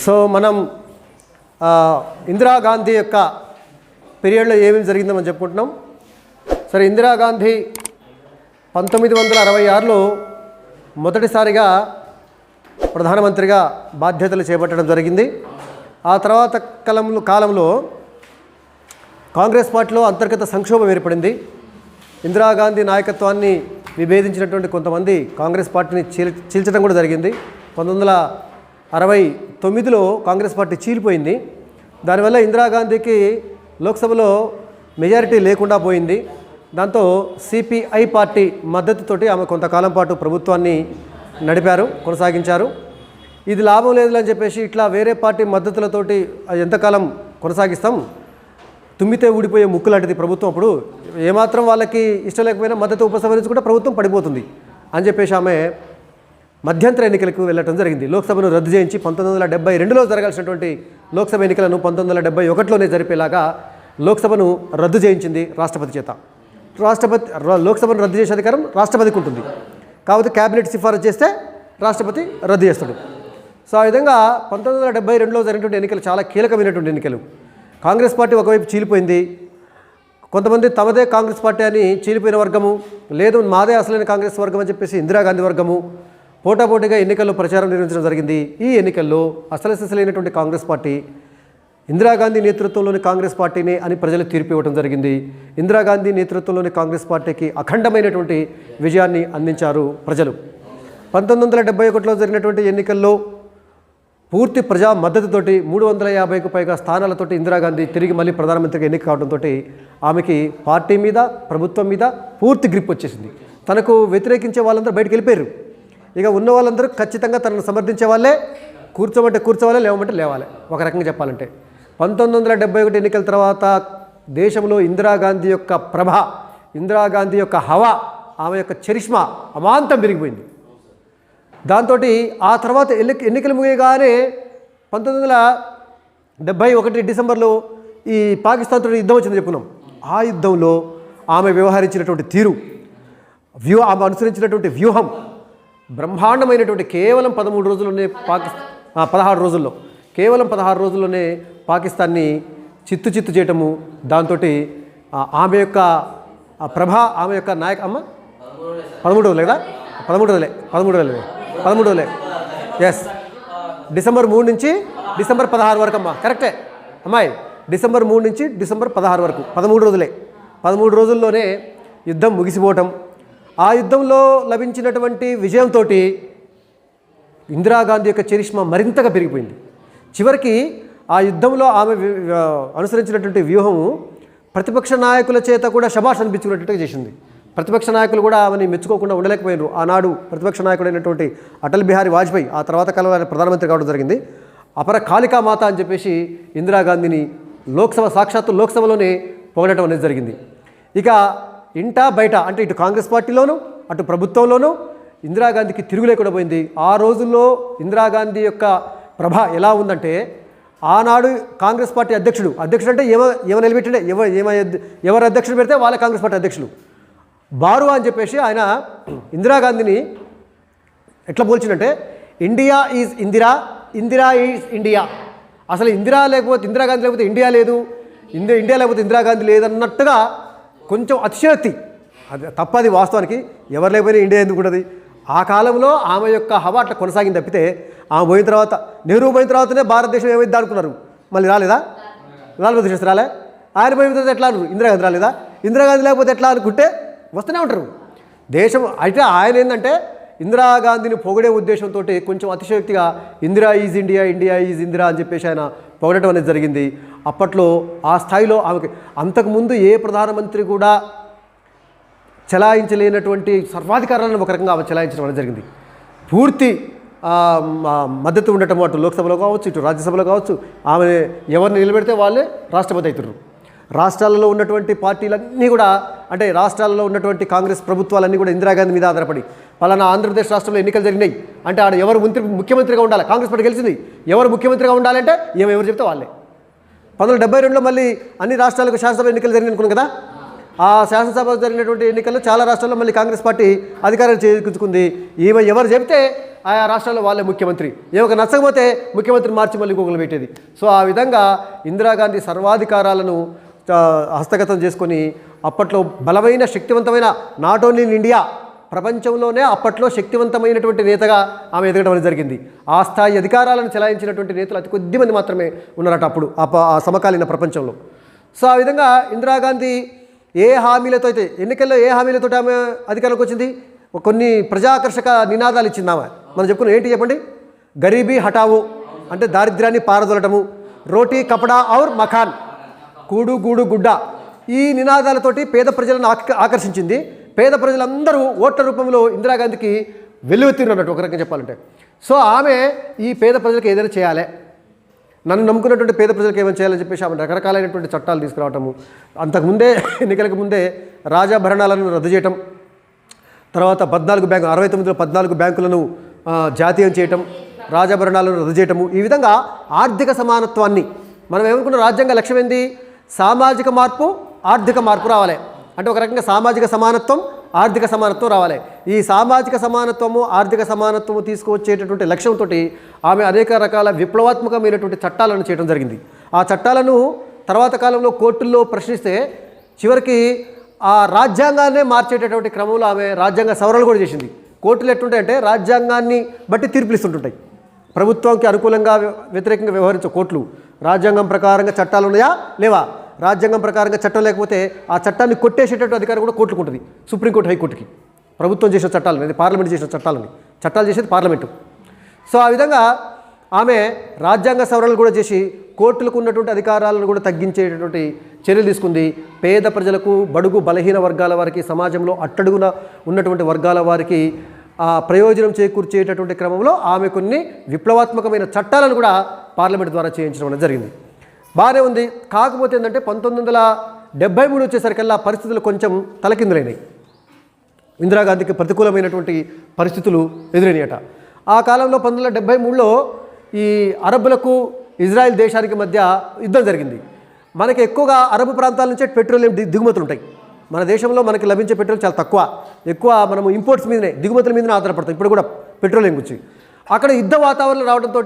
So మనం ఇందిరాగాంధీ యొక్క పీరియడ్లో ఏమేమి జరిగిందో మనం చెప్పుకుంటున్నాం. సరే, ఇందిరాగాంధీ 1966లో మొదటిసారిగా ప్రధానమంత్రిగా బాధ్యతలు చేపట్టడం జరిగింది. ఆ తర్వాత కాలంలో కాంగ్రెస్ పార్టీలో అంతర్గత సంక్షోభం ఏర్పడింది. ఇందిరాగాంధీ నాయకత్వాన్ని విభేదించినటువంటి కొంతమంది కాంగ్రెస్ పార్టీని చీల్చడం కూడా జరిగింది. 1969లో కాంగ్రెస్ పార్టీ చీలిపోయింది. దానివల్ల ఇందిరాగాంధీకి లోక్సభలో మెజారిటీ లేకుండా పోయింది. దాంతో సిపిఐ పార్టీ మద్దతుతోటి ఆమె కొంతకాలం పాటు ప్రభుత్వాన్ని కొనసాగించారు. ఇది లాభం లేదని చెప్పేసి ఇట్లా వేరే పార్టీ మద్దతులతోటి ఎంతకాలం కొనసాగిస్తాం, తుమ్మితే ఊడిపోయే ముక్కు లాంటిది ప్రభుత్వం. అప్పుడు ఏమాత్రం వాళ్ళకి ఇష్టం లేకపోయినా మద్దతు ఉపసంహరించుకుంటే ప్రభుత్వం పడిపోతుంది అని చెప్పేసి ఆమె మధ్యంతర ఎన్నికలకు వెళ్ళటం జరిగింది. లోక్సభను రద్దు చేయించి 1972లో జరగాల్సినటువంటి లోక్సభ ఎన్నికలను 1971లోనే జరిపేలాగా లోక్సభను రద్దు చేయించింది రాష్ట్రపతి చేత. లోక్సభను రద్దు చేసే అధికారం రాష్ట్రపతికి ఉంటుంది. కాబట్టి క్యాబినెట్ సిఫారసు చేస్తే రాష్ట్రపతి రద్దు చేస్తాడు. సో ఆ విధంగా 1972లో జరిగినటువంటి ఎన్నికలు చాలా కీలకమైనటువంటి ఎన్నికలు. కాంగ్రెస్ పార్టీ ఒకవైపు చీలిపోయింది. కొంతమంది తమదే కాంగ్రెస్ పార్టీ అని చీలిపోయిన వర్గము, లేదు మాదే అసలైన కాంగ్రెస్ వర్గం అని చెప్పేసి ఇందిరాగాంధీ వర్గము పోటాపోటీగా ఎన్నికల్లో ప్రచారం నిర్వహించడం జరిగింది. ఈ ఎన్నికల్లో అసలైనటువంటి కాంగ్రెస్ పార్టీ ఇందిరాగాంధీ నేతృత్వంలోని కాంగ్రెస్ పార్టీని అని ప్రజలు తీర్పు ఇవ్వడం జరిగింది. ఇందిరాగాంధీ నేతృత్వంలోని కాంగ్రెస్ పార్టీకి అఖండమైనటువంటి విజయాన్ని అందించారు ప్రజలు. 1971లో జరిగినటువంటి ఎన్నికల్లో పూర్తి ప్రజా మద్దతుతోటి 350కు పైగా స్థానాలతోటి ఇందిరాగాంధీ తిరిగి మళ్ళీ ప్రధానమంత్రిగా ఎన్నిక కావడంతో ఆమెకి పార్టీ మీద, ప్రభుత్వం మీద పూర్తి గ్రిప్ వచ్చేసింది. తనకు వ్యతిరేకించే వాళ్ళందరూ బయటకు వెళ్ళిపోయారు. ఇక ఉన్న వాళ్ళందరూ ఖచ్చితంగా తనను సమర్థించే వాళ్ళే, కూర్చోమంటే కూర్చోవాలి, లేవమంటే లేవాలి. ఒక రకంగా చెప్పాలంటే 1971 ఎన్నికల తర్వాత దేశంలో ఇందిరాగాంధీ యొక్క ప్రభ, ఇందిరాగాంధీ యొక్క హవా, ఆమె యొక్క చరిష్మా అమాంతం పెరిగిపోయింది. దాంతో ఆ తర్వాత ఎన్నికలు ముగియగానే 1971 డిసెంబర్లో ఈ పాకిస్తాన్తో యుద్ధం వచ్చిందని చెప్పుకున్నాం. ఆ యుద్ధంలో ఆమె వ్యవహరించినటువంటి తీరు, ఆమె అనుసరించినటువంటి వ్యూహం బ్రహ్మాండమైనటువంటి. కేవలం 16 రోజుల్లోనే పాకిస్తాన్ని చిత్తు చేయటము, దాంతో ఆమె యొక్క ప్రభ, ఆమె యొక్క నాయక 13 రోజులే కదా, 13 రోజులే ఎస్, డిసెంబర్ 3 నుంచి డిసెంబర్ 16 వరకు అమ్మా, కరెక్టే అమ్మాయి, డిసెంబర్ 3 నుంచి డిసెంబర్ 16 వరకు 13 రోజులే. 13 రోజుల్లోనే యుద్ధం ముగిసిపోవటం. ఆ యుద్ధంలో లభించినటువంటి విజయంతో ఇందిరాగాంధీ యొక్క చరిష్మా మరింతగా పెరిగిపోయింది. చివరికి ఆ యుద్ధంలో ఆమె అనుసరించినటువంటి వ్యూహము ప్రతిపక్ష నాయకుల చేత కూడా శభాష్ అనిపించుకున్నట్టుగా చేసింది. ప్రతిపక్ష నాయకులు కూడా ఆమెని మెచ్చుకోకుండా ఉండలేకపోయినారు. ఆనాడు ప్రతిపక్ష నాయకుడైనటువంటి అటల్ బిహారీ వాజ్పేయి, ఆ తర్వాత కాలంలో ఆయన ప్రధానమంత్రి కావడం జరిగింది. అపర కాళికా మాత అని చెప్పేసి ఇందిరాగాంధీని సాక్షాత్తు లోక్సభలోనే పొగడటం అనేది జరిగింది. ఇక ఇంటా బయట అంటే ఇటు కాంగ్రెస్ పార్టీలోనూ అటు ప్రభుత్వంలోనూ ఇందిరాగాంధీకి తిరుగులేకుండా పోయింది. ఆ రోజుల్లో ఇందిరాగాంధీ యొక్క ప్రభ ఎలా ఉందంటే, ఆనాడు కాంగ్రెస్ పార్టీ అధ్యక్షుడు అంటే ఏమో నిలబెట్టిండే, ఎవరు అధ్యక్షుడు పెడితే వాళ్ళే కాంగ్రెస్ పార్టీ అధ్యక్షులు. బారువా అని చెప్పేసి ఆయన ఇందిరాగాంధీని ఎట్లా పోల్చిందంటే, India is Indira, Indira is India. అసలు ఇందిరాగాంధీ లేకపోతే ఇండియా లేదు, ఇండియా లేకపోతే ఇందిరాగాంధీ లేదన్నట్టుగా కొంచెం అతిశయోక్తి. అది తప్పది. వాస్తవానికి ఎవరు లేకపోయినా ఇండియా ఎందుకు ఉంటుంది. ఆ కాలంలో ఆమె యొక్క హవా అట్లా కొనసాగింది తప్పితే, ఆమె పోయిన తర్వాత, నెహ్రూ పోయిన తర్వాతనే భారతదేశం ఏమైంది అనుకున్నారు. మళ్ళీ రాలేదా? రాలే. ఆయన పోయిన తర్వాత ఎట్లా అన్నారు? ఇందిరాగాంధీ రాలేదా? ఇందిరాగాంధీ లేకపోతే ఎట్లా అనుకుంటే వస్తూనే ఉంటారు. దేశం అయితే ఆయన ఏంటంటే ఇందిరాగాంధీని పొగిడే ఉద్దేశంతో కొంచెం అతిశయోక్తిగా Indira is India, India is Indira అని చెప్పేసి ఆయన పొగడటం అనేది జరిగింది. అప్పట్లో ఆ స్థాయిలో ఆమెకి అంతకుముందు ఏ ప్రధానమంత్రి కూడా చలాయించలేనటువంటి సర్వాధికారాలను ఒక రకంగా ఆమె చలాయించడం అనేది జరిగింది. పూర్తి మద్దతు ఉండటం, అటు లోక్సభలో కావచ్చు, ఇటు రాజ్యసభలో కావచ్చు. ఆమె ఎవరిని నిలబెడితే వాళ్ళే రాష్ట్రపతి అవుతున్నారు. రాష్ట్రాలలో ఉన్నటువంటి పార్టీలన్నీ కూడా, అంటే రాష్ట్రాలలో ఉన్నటువంటి కాంగ్రెస్ ప్రభుత్వాలన్నీ కూడా ఇందిరాగాంధీ మీద ఆధారపడి, పలానా ఆంధ్రప్రదేశ్ రాష్ట్రంలో ఎన్నికలు జరిగినాయి అంటే ఆడ ఎవరు ముఖ్యమంత్రిగా ఉండాలి, కాంగ్రెస్ పార్టీ గెలిచింది, ఎవరు ముఖ్యమంత్రిగా ఉండాలంటే ఎవరు చెప్తే వాళ్ళే. 1972లో మళ్ళీ అన్ని రాష్ట్రాలకు శాసనసభ ఎన్నికలు జరిగినాయి అనుకున్నాం కదా. ఆ శాసనసభ జరిగినటువంటి ఎన్నికల్లో చాలా రాష్ట్రాల్లో మళ్ళీ కాంగ్రెస్ పార్టీ అధికారం చేకూర్చుకుంది. ఈమె ఎవరు చెబితే ఆయా రాష్ట్రాల్లో వాళ్ళే ముఖ్యమంత్రి, ఏమొక నచ్చకపోతే ముఖ్యమంత్రి మార్చి మళ్ళీ ఇంకొకరు పెట్టేది. సో ఆ విధంగా ఇందిరాగాంధీ సర్వాధికారాలను హస్తగతం చేసుకొని అప్పట్లో బలమైన శక్తివంతమైన నాట్ ఓన్లీ ఇన్ ఇండియా, ప్రపంచంలోనే అప్పట్లో శక్తివంతమైనటువంటి నేతగా ఆమె ఎదగడం అనేది జరిగింది. ఆ స్థాయి అధికారాలను చెలాయించినటువంటి నేతలు అతి కొద్ది మంది మాత్రమే ఉన్నారట అప్పుడు ఆ సమకాలీన ప్రపంచంలో. సో ఆ విధంగా ఇందిరాగాంధీ ఏ హామీలతో అయితే ఎన్నికల్లో ఏ హామీలతో ఆమె అధికారంలోకి వచ్చింది, కొన్ని ప్రజాకర్షక నినాదాలు ఇచ్చింది ఆమె. మనం చెప్పుకున్నాం ఏంటి చెప్పండి, గరీబీ హఠావు అంటే దారిద్ర్యాన్ని పారదొలటము, రోటీ కపడా ఔర్ మఖాన్ కూడు గూడు గుడ్డ, ఈ నినాదాలతోటి పేద ప్రజలను ఆకర్షించింది. పేద ప్రజలందరూ ఓట్ల రూపంలో ఇందిరాగాంధీకి వెల్లువెత్తినట్టు ఒక రకంగా చెప్పాలంటే. సో ఆమె ఈ పేద ప్రజలకు ఏదైనా చేయాలి, నన్ను నమ్ముకున్నటువంటి పేద ప్రజలకు ఏమైనా చేయాలని చెప్పేసి ఆమె రకరకాలైనటువంటి చట్టాలు తీసుకురావటము, అంతకుముందే ఎన్నికలకు ముందే రాజాభరణాలను రద్దు చేయటం, తర్వాత 69లో 14 బ్యాంకులను జాతీయం చేయటం, రాజాభరణాలను రద్దు చేయటము, ఈ విధంగా ఆర్థిక సమానత్వాన్ని మనం ఏమనుకున్న రాజ్యాంగ లక్ష్యం ఏంది, సామాజిక మార్పు ఆర్థిక మార్పు రావాలి అంటే ఒక రకంగా సామాజిక సమానత్వం ఆర్థిక సమానత్వం రావాలి. ఈ సామాజిక సమానత్వము ఆర్థిక సమానత్వము తీసుకువచ్చేటటువంటి లక్ష్యంతో ఆమె అనేక రకాల విప్లవాత్మకమైనటువంటి చట్టాలను చేయడం జరిగింది. ఆ చట్టాలను తర్వాత కాలంలో కోర్టుల్లో ప్రశ్నిస్తే చివరికి ఆ రాజ్యాంగాన్నే మార్చేటటువంటి క్రమంలో ఆమె రాజ్యాంగ సవరణలు కూడా చేసింది. కోర్టులు ఎట్లుంటాయంటే రాజ్యాంగాన్ని బట్టి తీర్పులు ఇస్తుంటుంటాయి. ప్రభుత్వానికి అనుకూలంగా వ్యతిరేకంగా వ్యవహరించే కోర్టులు రాజ్యాంగం ప్రకారంగా చట్టాలు ఉన్నాయా లేవా, రాజ్యాంగం ప్రకారంగా చట్టం లేకపోతే ఆ చట్టాన్ని కొట్టేసేటటువంటి అధికారం కూడా కోర్టుకు ఉంటుంది, సుప్రీంకోర్టు హైకోర్టుకి. ప్రభుత్వం చేసిన చట్టాలు అది పార్లమెంట్ చేసిన చట్టాలు చేసేది పార్లమెంటు. సో ఆ విధంగా ఆమె రాజ్యాంగ సవరణలు కూడా చేసి కోర్టులకు ఉన్నటువంటి అధికారాలను కూడా తగ్గించేటటువంటి చర్యలు తీసుకుంది. పేద ప్రజలకు, బడుగు బలహీన వర్గాల వారికి, సమాజంలో అట్టడుగున ఉన్నటువంటి వర్గాల వారికి ప్రయోజనం చేకూర్చేటటువంటి క్రమంలో ఆమె కొన్ని విప్లవాత్మకమైన చట్టాలను కూడా పార్లమెంట్ ద్వారా చేయించడం అనేది జరిగింది. బాగానే ఉంది. కాకపోతే ఏంటంటే 1973 వచ్చేసరికల్లా పరిస్థితులు కొంచెం తలకిందులైనాయి. ఇందిరాగాంధీకి ప్రతికూలమైనటువంటి పరిస్థితులు ఎదురైనాయట. ఆ కాలంలో 1973లో ఈ అరబ్బులకు ఇజ్రాయెల్ దేశానికి మధ్య యుద్ధం జరిగింది. మనకి ఎక్కువగా అరబ్ ప్రాంతాల నుంచే పెట్రోలియం దిగుమతులు ఉంటాయి. మన దేశంలో మనకి లభించే పెట్రోల్ చాలా తక్కువ, ఎక్కువ మనము ఇంపోర్ట్స్ మీదనే, దిగుమతుల మీదనే ఆధారపడతాం. ఇప్పుడు కూడా పెట్రోలియం గురించి అక్కడ యుద్ధ వాతావరణం రావడంతో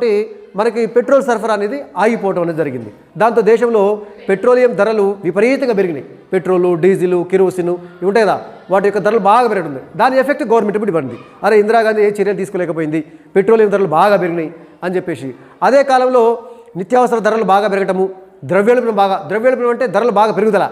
మనకి పెట్రోల్ సరఫరా అనేది ఆగిపోవడం అనేది జరిగింది. దాంతో దేశంలో పెట్రోలియం ధరలు విపరీతంగా పెరిగినాయి. పెట్రోలు, డీజిల్, కిరోసిన్ ఇవి ఉంటాయి కదా, వాటి యొక్క ధరలు బాగా పెరుగుతుంది. దాని ఎఫెక్ట్ గవర్నమెంట్ ఇప్పుడు పడింది. అరే ఇందిరాగాంధీ ఏ చర్యలు తీసుకోలేకపోయింది, పెట్రోలియం ధరలు బాగా పెరిగినాయి అని చెప్పేసి. అదే కాలంలో నిత్యావసర ధరలు బాగా పెరగటము, ద్రవ్యోల్బణం అంటే ధరలు బాగా పెరుగుదల,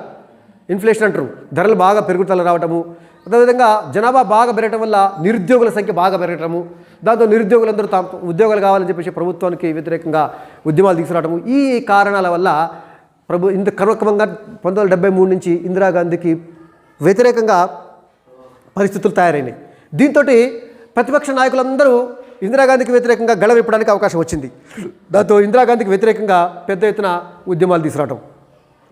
ఇన్ఫ్లేషన్ అంటారు, ధరలు బాగా పెరుగుదల రావటము. అదేవిధంగా జనాభా బాగా పెరగటం వల్ల నిరుద్యోగుల సంఖ్య బాగా పెరగటము, దాంతో నిరుద్యోగులందరూ ఉద్యోగాలు కావాలని చెప్పేసి ప్రభుత్వానికి వ్యతిరేకంగా ఉద్యమాలు తీసుకురావటము. ఈ కారణాల వల్ల క్రమక్రమంగా 1973 నుంచి ఇందిరాగాంధీకి వ్యతిరేకంగా పరిస్థితులు తయారైనాయి. దీంతో ప్రతిపక్ష నాయకులందరూ ఇందిరాగాంధీకి వ్యతిరేకంగా గళవిప్పడానికి అవకాశం వచ్చింది. దాంతో ఇందిరాగాంధీకి వ్యతిరేకంగా పెద్ద ఎత్తున ఉద్యమాలు తీసుకురావటం.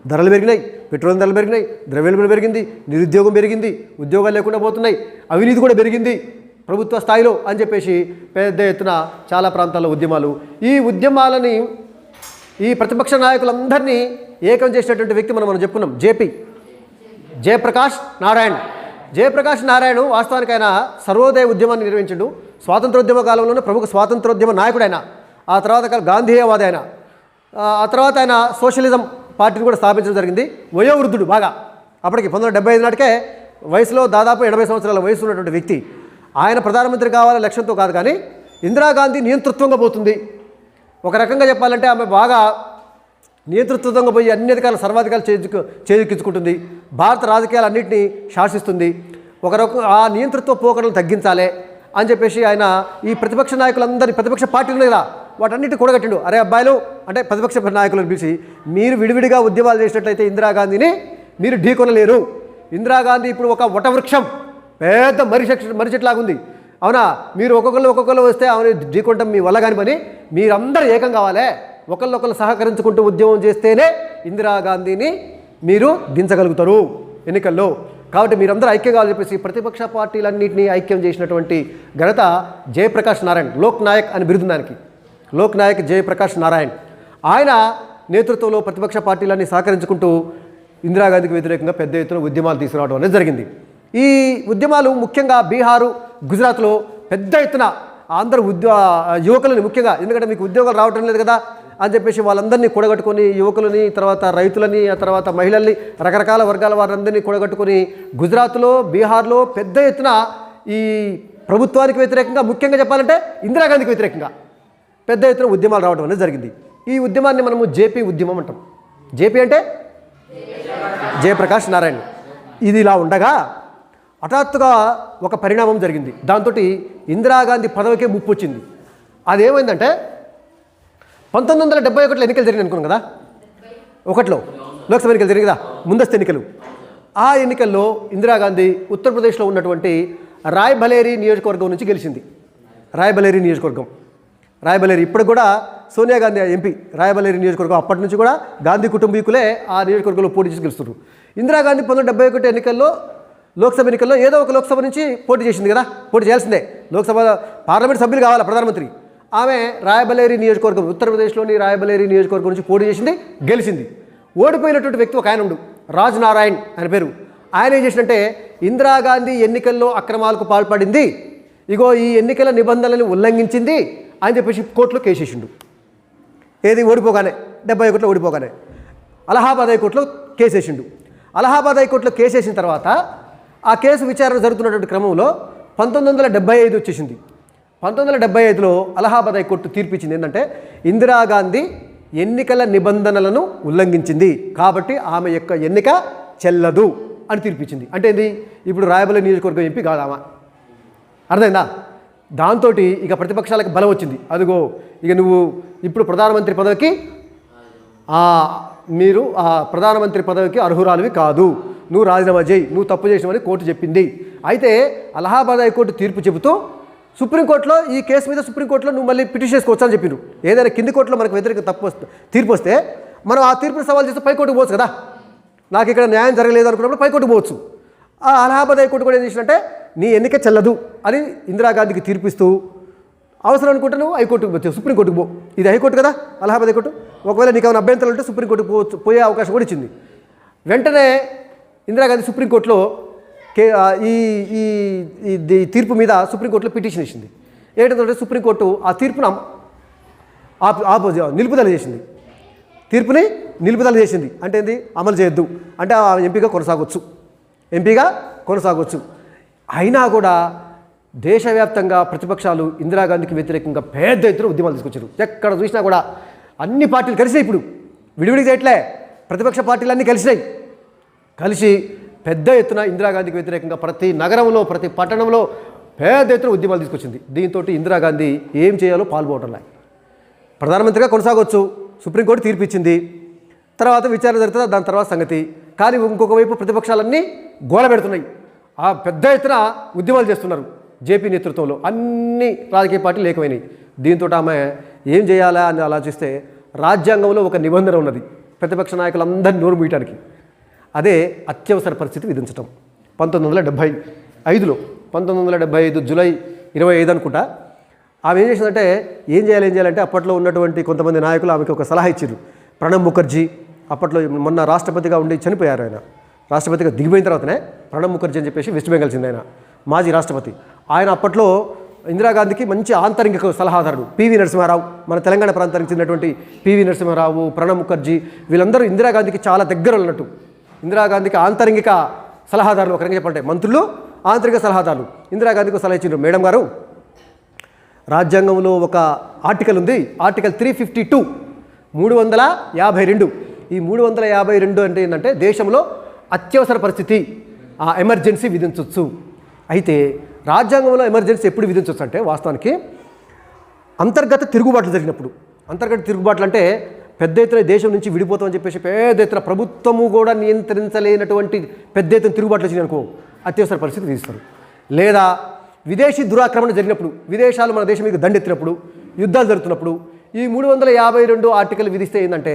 ధరలు పెరిగినాయి, పెట్రోల్ ధరలు పెరిగినాయి, ద్రవ్యోల్బణం పెరిగింది, నిరుద్యోగం పెరిగింది, ఉద్యోగాలు లేకుండా పోతున్నాయి, అవినీతి కూడా పెరిగింది ప్రభుత్వ స్థాయిలో అని చెప్పేసి పెద్ద ఎత్తున చాలా ప్రాంతాల్లో ఉద్యమాలు. ఈ ఉద్యమాలని ఈ ప్రతిపక్ష నాయకులందరినీ ఏకం చేసినటువంటి వ్యక్తి మనం చెప్పుకున్నాం, జయప్రకాష్ నారాయణ్. వాస్తవానికి ఆయన సర్వోదయ ఉద్యమాన్ని నిర్వహించిండు. స్వాతంత్రోద్యమ కాలంలోనే ప్రముఖ స్వాతంత్రోద్యమ నాయకుడు ఆయన. ఆ తర్వాత గాంధేయవాది ఆయన. ఆ తర్వాత ఆయన సోషలిజం పార్టీని కూడా స్థాపించడం జరిగింది. వయోవృద్ధుడు బాగా, అప్పటికి 1975 నాటికే వయసులో దాదాపు 80 సంవత్సరాల వయసు ఉన్నటువంటి వ్యక్తి. ఆయన ప్రధానమంత్రి కావాలనే లక్ష్యంతో కాదు, కానీ ఇందిరాగాంధీ నియంతృత్వంగా పోతుంది. ఒక రకంగా చెప్పాలంటే ఆమె బాగా నియంతృత్వంగా పోయి అన్ని అధికారులు సర్వాధికారులు చేజిక్కించుకుంటుంది, భారత రాజకీయాలన్నింటినీ శాసిస్తుంది. ఒక రకం ఆ నియంతృత్వ పోకడలను తగ్గించాలి అని చెప్పేసి ఆయన ఈ ప్రతిపక్ష నాయకులందరి, ప్రతిపక్ష పార్టీలు కదా వాటన్నిటి కూడగట్టిండు. అరే అబ్బాయిలు అంటే ప్రతిపక్ష నాయకులను పిలిచి, మీరు విడివిడిగా ఉద్యమాలు చేసినట్లయితే ఇందిరాగాంధీని మీరు ఢీకొనలేరు. ఇందిరాగాంధీ ఇప్పుడు ఒక వటవృక్షం, పెద్ద మర్రి చెట్లాగా ఉంది, అవునా? మీరు ఒక్కొక్కరు వస్తే ఆమె ఢీకొంటాం మీ వల్ల కాని పని, మీరందరూ ఏకం కావాలి, ఒకళ్ళొకళ్ళు సహకరించుకుంటూ ఉద్యమం చేస్తేనే ఇందిరాగాంధీని మీరు దించగలుగుతారు ఎన్నికల్లో. కాబట్టి మీరందరూ ఐక్యం కావాలని చెప్పేసి ప్రతిపక్ష పార్టీలన్నింటినీ ఐక్యం చేసినటువంటి ఘనత జయప్రకాష్ నారాయణ్, లోక్ నాయక్ అని బిరుదుదానికి, లోక్ నాయక్ జయప్రకాష్ నారాయణ్. ఆయన నేతృత్వంలో ప్రతిపక్ష పార్టీలన్నీ సహకరించుకుంటూ ఇందిరాగాంధీకి వ్యతిరేకంగా పెద్ద ఎత్తున ఉద్యమాలు తీసుకురావడం అనేది జరిగింది. ఈ ఉద్యమాలు ముఖ్యంగా బీహారు, గుజరాత్లో పెద్ద ఎత్తున అందరూ యువకులని ముఖ్యంగా, ఎందుకంటే మీకు ఉద్యోగాలు రావటం లేదు కదా అని చెప్పేసి వాళ్ళందరినీ కూడగట్టుకొని, యువకులని, తర్వాత రైతులని, ఆ తర్వాత మహిళల్ని, రకరకాల వర్గాల వారందరినీ కూడగట్టుకొని గుజరాత్లో, బీహార్లో పెద్ద ఎత్తున ఈ ప్రభుత్వానికి వ్యతిరేకంగా, ముఖ్యంగా చెప్పాలంటే ఇందిరాగాంధీకి వ్యతిరేకంగా పెద్ద ఎత్తున ఉద్యమాలు రావడం అనేది జరిగింది. ఈ ఉద్యమాన్ని మనము జేపీ ఉద్యమం అంటాం. జేపీ అంటే జయప్రకాష్ నారాయణ్. ఇది ఇలా ఉండగా హఠాత్తుగా ఒక పరిణామం జరిగింది. దాంతో ఇందిరాగాంధీ పదవికే ముప్పు వచ్చింది. అదేమైందంటే 1971 ఎన్నికలు జరిగినాయి అనుకున్నాం కదా, ఒకటిలో లోక్సభ ఎన్నికలు జరిగింది కదా, ముందస్తు ఎన్నికలు. ఆ ఎన్నికల్లో ఇందిరాగాంధీ ఉత్తరప్రదేశ్లో ఉన్నటువంటి రాయ్బరేలీ నియోజకవర్గం నుంచి గెలిచింది. రాయ్బరేలీ నియోజకవర్గం, రాయ్బరేలీ ఇప్పుడు కూడా సోనియా గాంధీ ఎంపీ రాయ్బరేలీ నియోజకవర్గం. అప్పటి నుంచి కూడా గాంధీ కుటుంబీకులే ఆ నియోజకవర్గంలో పోటీ చేసి గెలుస్తున్నారు. ఇందిరాగాంధీ 1971 ఎన్నికల్లో, లోక్సభ ఎన్నికల్లో ఏదో ఒక లోక్సభ నుంచి పోటీ చేసింది కదా, పోటీ చేయాల్సిందే. లోక్సభ పార్లమెంట్ సభ్యులు కావాలా ప్రధానమంత్రి. ఆమె రాయ్బరేలీ నియోజకవర్గం, ఉత్తరప్రదేశ్లోని రాయ్బరేలీ నియోజకవర్గం నుంచి పోటీ చేసింది, గెలిచింది. ఓడిపోయినటువంటి వ్యక్తి ఒక ఆయన ఉండు, రాజ్ నారాయణ్ ఆయన పేరు. ఆయన ఏం చేసినంటే, ఇందిరాగాంధీ ఎన్నికల్లో అక్రమాలకు పాల్పడింది, ఇగో ఈ ఎన్నికల నిబంధనలను ఉల్లంఘించింది అని చెప్పేసి కోర్టులో కేసు వేసిండు. ఏది ఓడిపోగానే, 71లో ఓడిపోగానే అలహాబాద్ హైకోర్టులో కేసు వేసిండు. అలహాబాద్ హైకోర్టులో కేసు వేసిన తర్వాత ఆ కేసు విచారణ జరుగుతున్నటువంటి క్రమంలో 1975 వచ్చేసింది. 1975లో అలహాబాద్ హైకోర్టు తీర్పిచ్చింది ఏంటంటే, ఇందిరాగాంధీ ఎన్నికల నిబంధనలను ఉల్లంఘించింది కాబట్టి ఆమె యొక్క ఎన్నిక చెల్లదు అని తీర్పిచ్చింది. అంటే ఏంది, ఇప్పుడు రాయబరేలీ నియోజకవర్గం ఎంపీ కాదామా, అర్థమైందా? దాంతో ఇక ప్రతిపక్షాలకు బలం వచ్చింది. అదిగో ఇక నువ్వు ఇప్పుడు ప్రధానమంత్రి పదవికి మీరు ఆ ప్రధానమంత్రి పదవికి అర్హురాలివి కాదు, నువ్వు రాజీనామా చేయి, నువ్వు తప్పు చేసినవని కోర్టు చెప్పింది. అయితే అలహాబాద్ హైకోర్టు తీర్పు చెబుతూ సుప్రీంకోర్టులో ఈ కేసు మీద సుప్రీంకోర్టులో నువ్వు మళ్ళీ పిటిషన్ చేసుకోవచ్చు అని చెప్పిండ్రు. ఏదైనా కింది కోర్టులో మనకు వ్యతిరేక తీర్పు వస్తే మనం ఆ తీర్పును సవాల్ చేస్తే పైకోర్టుకు పోవచ్చు కదా, నాకు ఇక్కడ న్యాయం జరగలేదు అనుకున్నప్పుడు పైకోర్టుకు పోవచ్చు. ఆ అలహాబాద్ హైకోర్టు కూడా ఏం చేసినట్టే, నీ ఎన్నిక చెల్లదు అని ఇందిరాగాంధీకి తీర్పిస్తూ, అవసరం అనుకుంటే నువ్వు హైకోర్టుకు వచ్చావు, సుప్రీంకోర్టుకు పో. ఇది హైకోర్టు కదా, అలహాబాద్ హైకోర్టు. ఒకవేళ నీకు ఏమైనా అభ్యంతరాలు ఉంటే సుప్రీంకోర్టుకు పోయే అవకాశం కూడా ఇచ్చింది. వెంటనే ఇందిరాగాంధీ సుప్రీంకోర్టులో ఈ తీర్పు మీద సుప్రీంకోర్టులో పిటిషన్ ఇచ్చింది. ఏంటంటే సుప్రీంకోర్టు ఆ తీర్పును నిలుపుదల చేసింది. తీర్పుని నిలుపుదల చేసింది అంటే ఏంది, అమలు చేయొద్దు అంటే ఆ ఎంపీగా కొనసాగవచ్చు. అయినా కూడా దేశవ్యాప్తంగా ప్రతిపక్షాలు ఇందిరాగాంధీకి వ్యతిరేకంగా పెద్ద ఎత్తున ఉద్యమాలు తీసుకొచ్చారు. ఎక్కడ చూసినా కూడా అన్ని పార్టీలు కలిసినాయి. ఇప్పుడు విడివిడిగా చేయట్లే, ప్రతిపక్ష పార్టీలు అన్నీ కలిసి పెద్ద ఎత్తున ఇందిరాగాంధీకి వ్యతిరేకంగా ప్రతి నగరంలో, ప్రతి పట్టణంలో పెద్ద ఎత్తున ఉద్యమాలు తీసుకొచ్చింది. దీంతో ఇందిరాగాంధీ ఏం చేయాలో పాల్గొనటంలే. ప్రధానమంత్రిగా కొనసాగవచ్చు, సుప్రీంకోర్టు తీర్పు ఇచ్చింది, తర్వాత విచారణ జరుగుతుంది, దాని తర్వాత సంగతి. కానీ ఇంకొక వైపు ప్రతిపక్షాలన్నీ గోల పెడుతున్నాయి, ఆ పెద్ద ఎత్తున ఉద్యమాలు చేస్తున్నారు. జేపీ నేతృత్వంలో అన్ని రాజకీయ పార్టీలు ఏకమైనాయి. దీంతో ఆమె ఏం చేయాలా అని ఆలోచిస్తే రాజ్యాంగంలో ఒక నిబంధన ఉన్నది ప్రతిపక్ష నాయకులందరినీ నోరు మూయటానికి. అదే అత్యవసర పరిస్థితి విధించటం. 1975 జూలై 25 అనుకుంటా ఆమె ఏం చేసిందంటే, ఏం చేయాలంటే అప్పట్లో ఉన్నటువంటి కొంతమంది నాయకులు ఆమెకి ఒక సలహా ఇచ్చారు. ప్రణబ్ ముఖర్జీ అప్పట్లో మొన్న రాష్ట్రపతిగా ఉండి చనిపోయారు. ఆయన రాష్ట్రపతిగా దిగిపోయిన తర్వాతనే ప్రణబ్ ముఖర్జీ అని చెప్పేసి వెస్ట్ బెంగాల్ చెందిన ఆయన మాజీ రాష్ట్రపతి. ఆయన అప్పట్లో ఇందిరాగాంధీకి మంచి ఆంతరంగిక సలహాదారుడు. పివి నరసింహారావు, మన తెలంగాణ ప్రాంతానికి చెందినటువంటి పివి నరసింహారావు, ప్రణబ్ ముఖర్జీ వీళ్ళందరూ ఇందిరాగాంధీకి చాలా దగ్గర ఉన్నట్టు. ఇందిరాగాంధీకి ఆంతరంగిక సలహాదారులు, ఒక రకంగా చెప్పంటే మంత్రులు, ఆంతరిక సలహాదారులు. ఇందిరాగాంధీకి సలహా ఇచ్చిండ్రు, మేడం గారు రాజ్యాంగంలో ఒక ఆర్టికల్ ఉంది, ఆర్టికల్ 352, 352. ఈ 352 అంటే ఏంటంటే దేశంలో అత్యవసర పరిస్థితి, ఎమర్జెన్సీ విధించవచ్చు. అయితే రాజ్యాంగంలో ఎమర్జెన్సీ ఎప్పుడు విధించవచ్చు అంటే వాస్తవానికి అంతర్గత తిరుగుబాట్లు జరిగినప్పుడు. అంతర్గత తిరుగుబాట్లు అంటే పెద్ద ఎత్తున దేశం నుంచి విడిపోతామని చెప్పేసి పెద్ద ఎత్తున ప్రభుత్వము కూడా నియంత్రించలేనటువంటి పెద్ద ఎత్తున తిరుగుబాట్లు వచ్చినాయనుకో అత్యవసర పరిస్థితి విధిస్తారు. లేదా విదేశీ దురాక్రమణ జరిగినప్పుడు, విదేశాలు మన దేశం మీద దండెత్తినప్పుడు, యుద్ధాలు జరుగుతున్నప్పుడు ఈ 352 ఆర్టికల్ విధిస్తే ఏంటంటే,